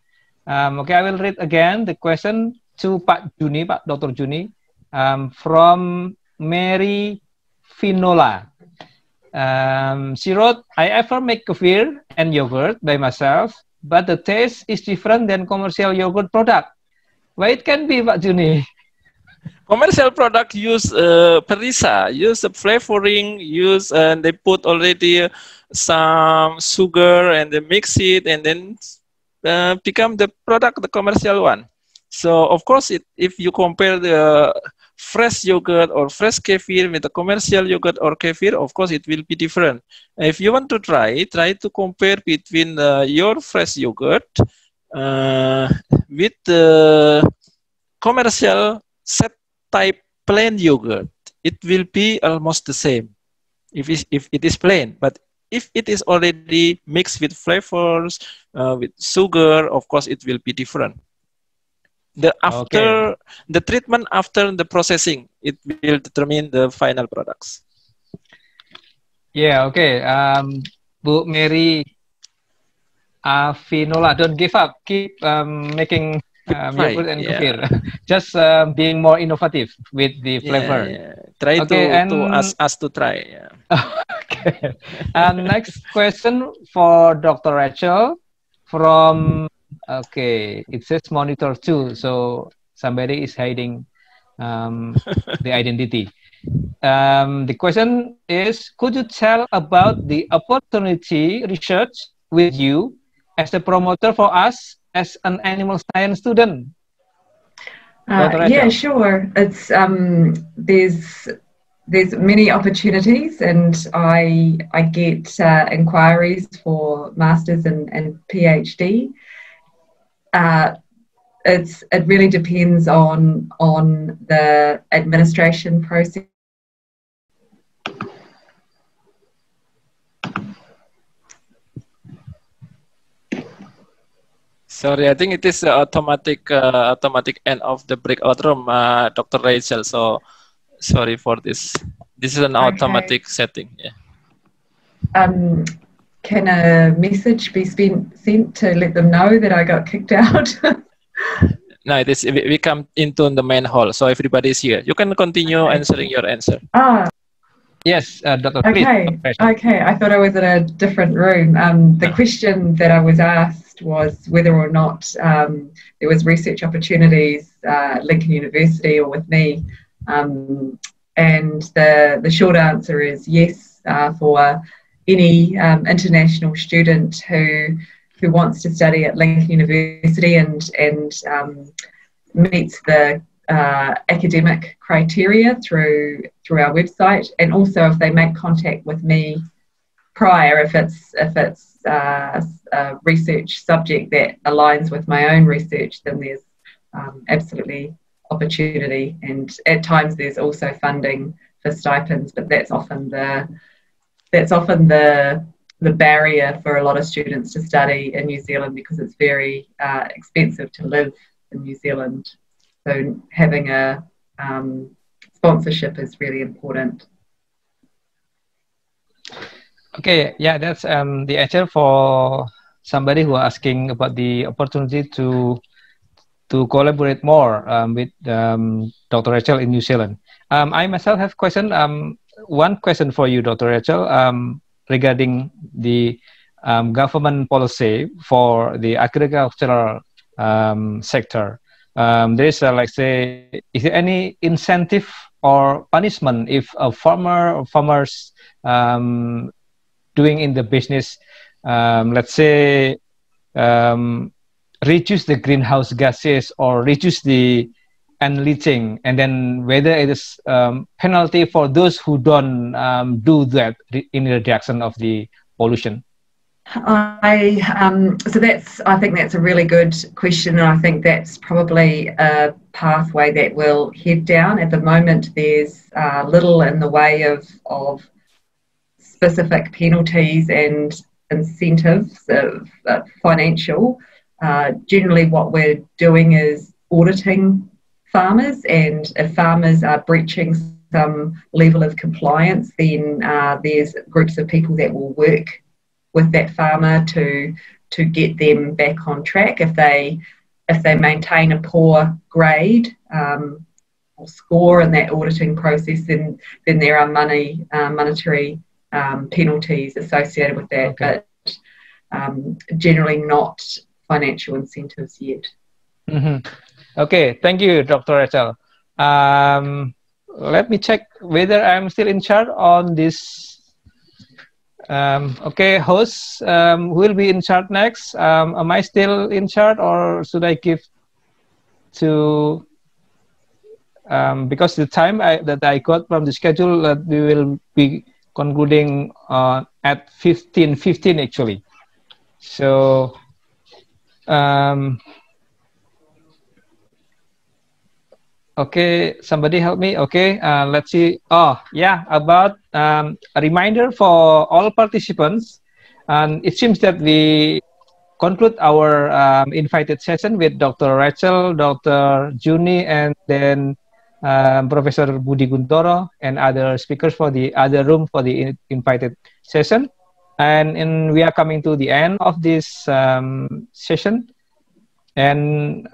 okay, I will read again the question to Pak Juni, Pak Dr. Juni, from Mary Finola. She wrote, I ever make kefir and yogurt by myself, but the taste is different than commercial yogurt product. Why it can be, Pak Juni? Commercial product use perisa, use flavoring, and they put already some sugar and they mix it and then become the product, the commercial one. So of course, if you compare the fresh yogurt or fresh kefir with the commercial yogurt or kefir, of course it will be different. If you want to try to compare between your fresh yogurt with the commercial set type plain yogurt. It will be almost the same if it is plain, but if it is already mixed with flavors, with sugar, of course it will be different. The treatment after the processing, it will determine the final products. Yeah, okay. Bu Mary Finola, don't give up. Keep making yogurt and kefir. Just being more innovative with the flavor. Yeah. Try to ask us to try. Yeah. Okay. Next question for Dr. Rachel from, okay, it says monitor 2, so somebody is hiding the identity. The question is, could you tell about the opportunity research with you as a promoter for us as an animal science student? Yeah, sure. It's there's many opportunities, and I get inquiries for masters and PhD. It really depends on the administration process. Sorry, I think it is automatic end of the breakout room, Dr. Rachel. So sorry for this. This is an automatic setting. Yeah. Can a message be sent to let them know that I got kicked out? No, it is. We come into the main hall, so everybody is here. You can continue answering your answer. Yes, Dr. Okay. Okay, I thought I was in a different room. The question that I was asked was whether or not there was research opportunities at Lincoln University or with me, and the short answer is yes, for any international student who wants to study at Lincoln University and meets the academic criteria through our website, and also if they make contact with me prior, if it's a research subject that aligns with my own research, then there's absolutely opportunity, and at times there's also funding for stipends, but that's often the barrier for a lot of students to study in New Zealand, because it's very expensive to live in New Zealand. So having a sponsorship is really important. Okay, yeah, that's the answer for somebody who are asking about the opportunity to collaborate more with Dr. Rachel in New Zealand. I myself have question. One question for you, Dr. Rachel, regarding the government policy for the agricultural sector. There is like say, is there any incentive or punishment if a farmers doing in the business, let's say, reduce the greenhouse gases or reduce the leaching, and then whether it is penalty for those who don't do that in the reduction of the pollution? I think that's a really good question, and I think that's probably a pathway that will head down. At the moment, there's little in the way of specific penalties and incentives of financial. Generally, what we're doing is auditing farmers, and if farmers are breaching some level of compliance, then there's groups of people that will work with that farmer to get them back on track. If they maintain a poor grade or score in that auditing process, then there are monetary penalties associated with that, okay. But generally not financial incentives yet. Mm-hmm. Okay, thank you, Dr. Rachel. Let me check whether I'm still in charge on this. Okay, host, who will be in charge next? Am I still in charge, or should I give to, because the time that I got from the schedule that we will be concluding at 15:15 actually. So, okay, somebody help me. Okay, let's see. Oh, yeah, about a reminder for all participants. And it seems that we conclude our invited session with Dr. Rachel, Dr. Juni, and then Professor Budi Guntoro and other speakers for the other room for the invited session. And we are coming to the end of this session. And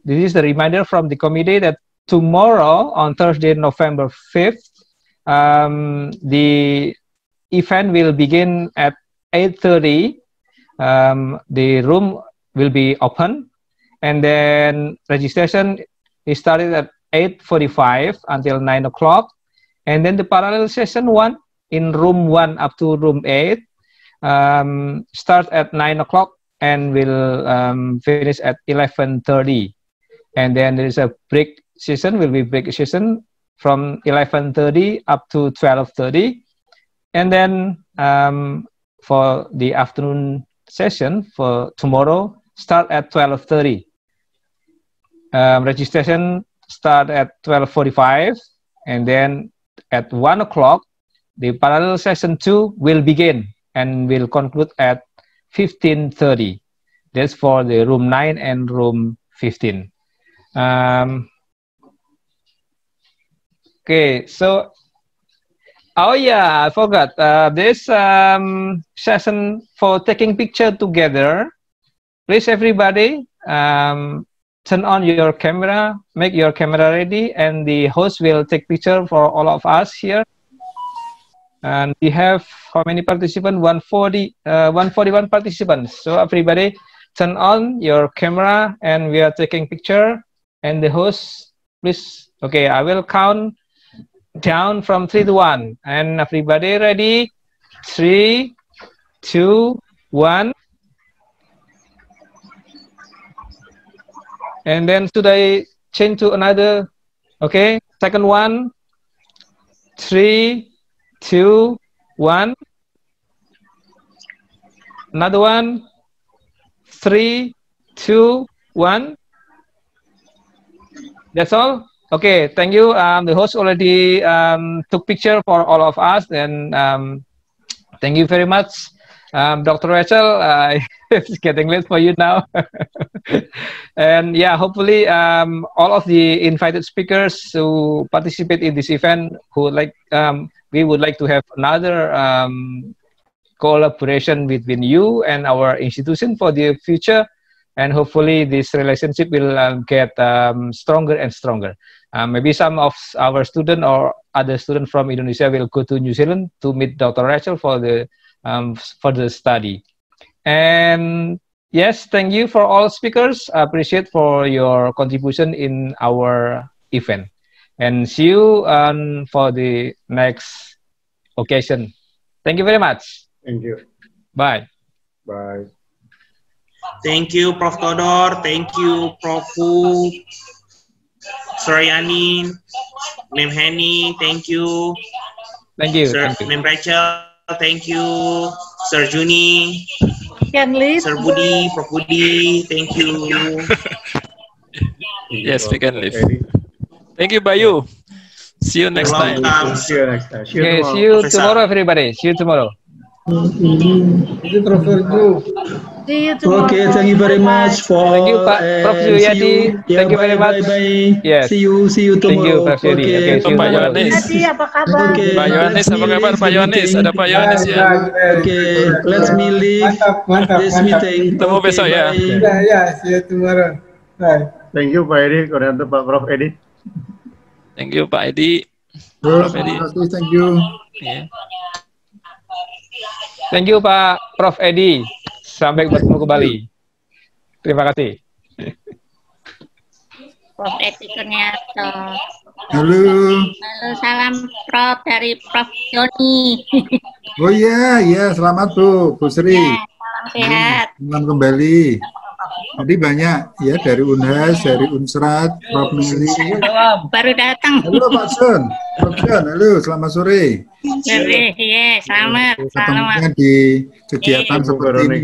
this is the reminder from the committee that tomorrow, on Thursday, November 5th, the event will begin at 8:30. The room will be open, and then registration is started at 8:45 until 9 o'clock. And then the parallel session 1 in room 1 up to room 8 starts at 9 o'clock and will finish at 11:30. And then there is a break session, will be break session from 11:30 up to 12:30. And then for the afternoon session for tomorrow, start at 12:30. Registration start at 12:45, and then at 1 o'clock, the parallel session 2 will begin and will conclude at 15:30. That's for the room 9 and room 15. Okay, so, oh yeah, I forgot. This session for taking picture together. Please, everybody, turn on your camera, make your camera ready, and the host will take picture for all of us here. And we have how many participants? 141 participants. So everybody, turn on your camera, and we are taking picture. And the host, please. Okay, I will count down from 3 to 1. And everybody ready? 3, 2, 1. And then should I change to another? Okay, second one. 3, 2, 1. Another one. 3, 2, 1. That's all. Okay, thank you. The host already took picture for all of us, and thank you very much. Dr. Rachel, it's getting late for you now. And yeah, hopefully all of the invited speakers who participate in this event, who we would like to have another collaboration between you and our institution for the future. And hopefully this relationship will get stronger and stronger. Maybe some of our students or other students from Indonesia will go to New Zealand to meet Dr. Rachel for the study. And yes, thank you for all speakers. I appreciate for your contribution in our event. And see you for the next occasion. Thank you very much. Thank you. Bye. Bye. Thank you, Prof. Todor. Thank you, Prof. Fu, Suryani, Mem Henny. Thank you. Thank you. Sir, thank you. Mem Rachel. Thank you, Sir Juni, Sir Budi, Prof. Budi. Thank you. Yes, we can leave. Thank you, Bayu. See you next time. See you next time. Okay, see you tomorrow, everybody. See you tomorrow. See you tomorrow. Okay, thank you very much for. Thank you, Pak Prof. Suyadi. Thank you very much. Bye. Yes. See you tomorrow. Thank you, Prof. Suyadi. Okay, see you Pak tomorrow. Yohanes. Apa kabar? Okay, Pak Yohanes, apa kabar Pak Yohanes? Ada Pak Yohanes ya. Okay, let's me leave this meeting. Ketemu besok ya. Ya, see you tomorrow. Bye. Thank you, Pak Edi. Koordinator Pak Prof. Edi. Thank you, Pak Edi. Terus, Prof. Edi. thank you. Yeah. Thank you, Pak Prof. Edi. Sampai bertemu kembali. Terima kasih. Prof. Edi ternyata. Halo. Halo, salam Prof. dari Prof. Joni. Oh iya, selamat Bu Sri. Ya, salam sehat. Selamat kembali. Tadi banyak ya dari Unhas, dari Unsrat, Prof. Meli. Baru datang. Halo Pak Sun. Prof. Sun, halo, selamat sore. Sore, ya, selamat. Ketemunya di kegiatan seperti ini.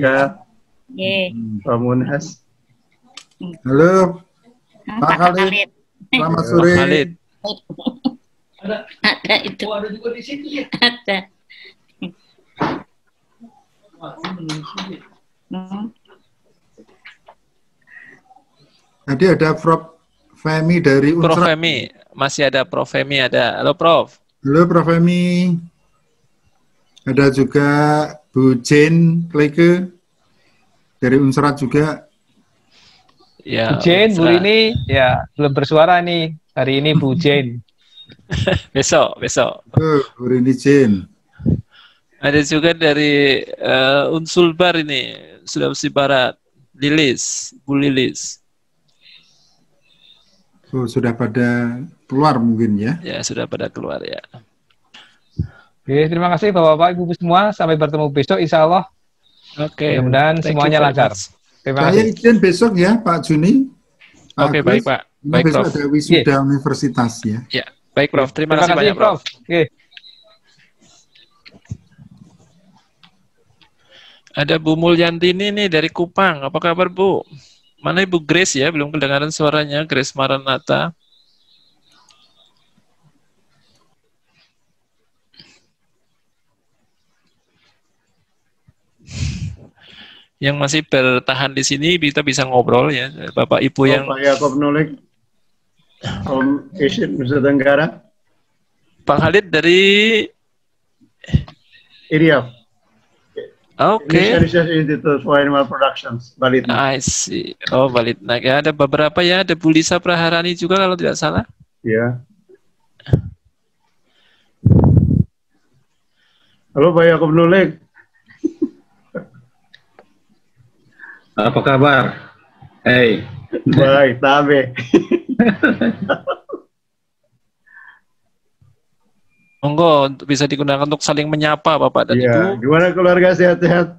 Pak Munhas. Halo, Pak Khalid. Selamat sore. Khalid. Ada itu. Ada. Tadi ada Prof. Femi dari Unsrat. Prof. Femi, masih ada Prof. Femi ada. Halo Prof. Halo Prof. Femi. Ada juga Bu Jane Kleke dari Unsrat juga. Ya, Bu Jane, Bu Rini, ya belum bersuara nih. Hari ini Bu Jane. besok. Bu Rini Jane. Ada juga dari Unsulbar ini, Sulawesi Barat. Lilis, Bu Lilis. Oh, sudah pada keluar mungkin ya? Ya, sudah pada keluar ya. Oke, terima kasih Bapak-Bapak, Ibu semua. Sampai bertemu besok, insya Allah. Oke. Mudah-mudahan Thank you semuanya very lancar. much. Terima Saya kasih. izin besok ya Pak Juni. Oke, Agus. baik Pak. Karena Baik besok Prof. ada wisuda universitas ya. Ya, baik Prof. Terima kasih banyak Prof. Oke. Ada Bu Mulyantini nih dari Kupang. Apa kabar Bu? Mana Ibu Grace ya? Belum kedengaran suaranya. Grace Maranatha. Yang masih bertahan di sini kita bisa ngobrol ya, Bapak Ibu yang Pak Yakob Nolik from Asia Nusa Tenggara. Pak Khalid dari Iriaf. Oke. Indonesia Research Institute for Animal Productions, Balitna. I see. Oh, Balitna. Ya, ada beberapa ya, ada Bu Lisa Praharani juga kalau tidak salah. Ya. Halo Pak Yakob Nolik. Apa kabar? Hey. Baik, tabe. Monggo bisa digunakan untuk saling menyapa Bapak dan Ya, Ibu. gimana keluarga sehat-sehat?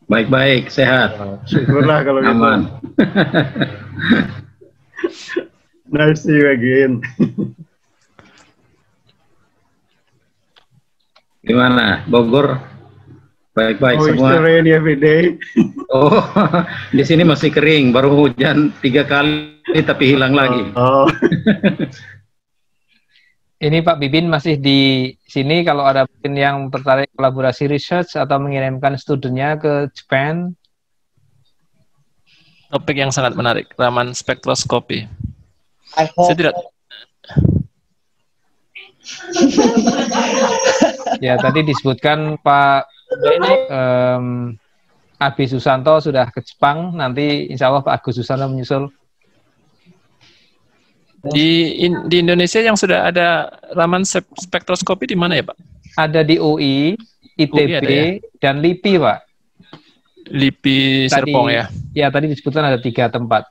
Baik-baik, sehat. Syukurlah kalau gitu. Aman. Nice to see you again. Gimana? Bogor? Baik-baik Oh, semua. it's rainy every day. Oh, di sini masih kering, baru hujan 3 kali tapi hilang lagi. Oh. Ini Pak Bibin masih di sini, kalau ada yang tertarik kolaborasi research atau mengirimkan studinya ke Jepang. Topik yang sangat menarik, Raman spektroskopi. Saya tidak. Ya, tadi disebutkan Pak Abi Susanto sudah ke Jepang, nanti insya Allah Pak Agus Susanto menyusul. Di Indonesia yang sudah ada Raman spektroskopi di mana ya Pak? Ada di UI, ITB, ada ya? dan LIPI Pak. LIPI Serpong ya? Ya, tadi disebutkan ada 3 tempat.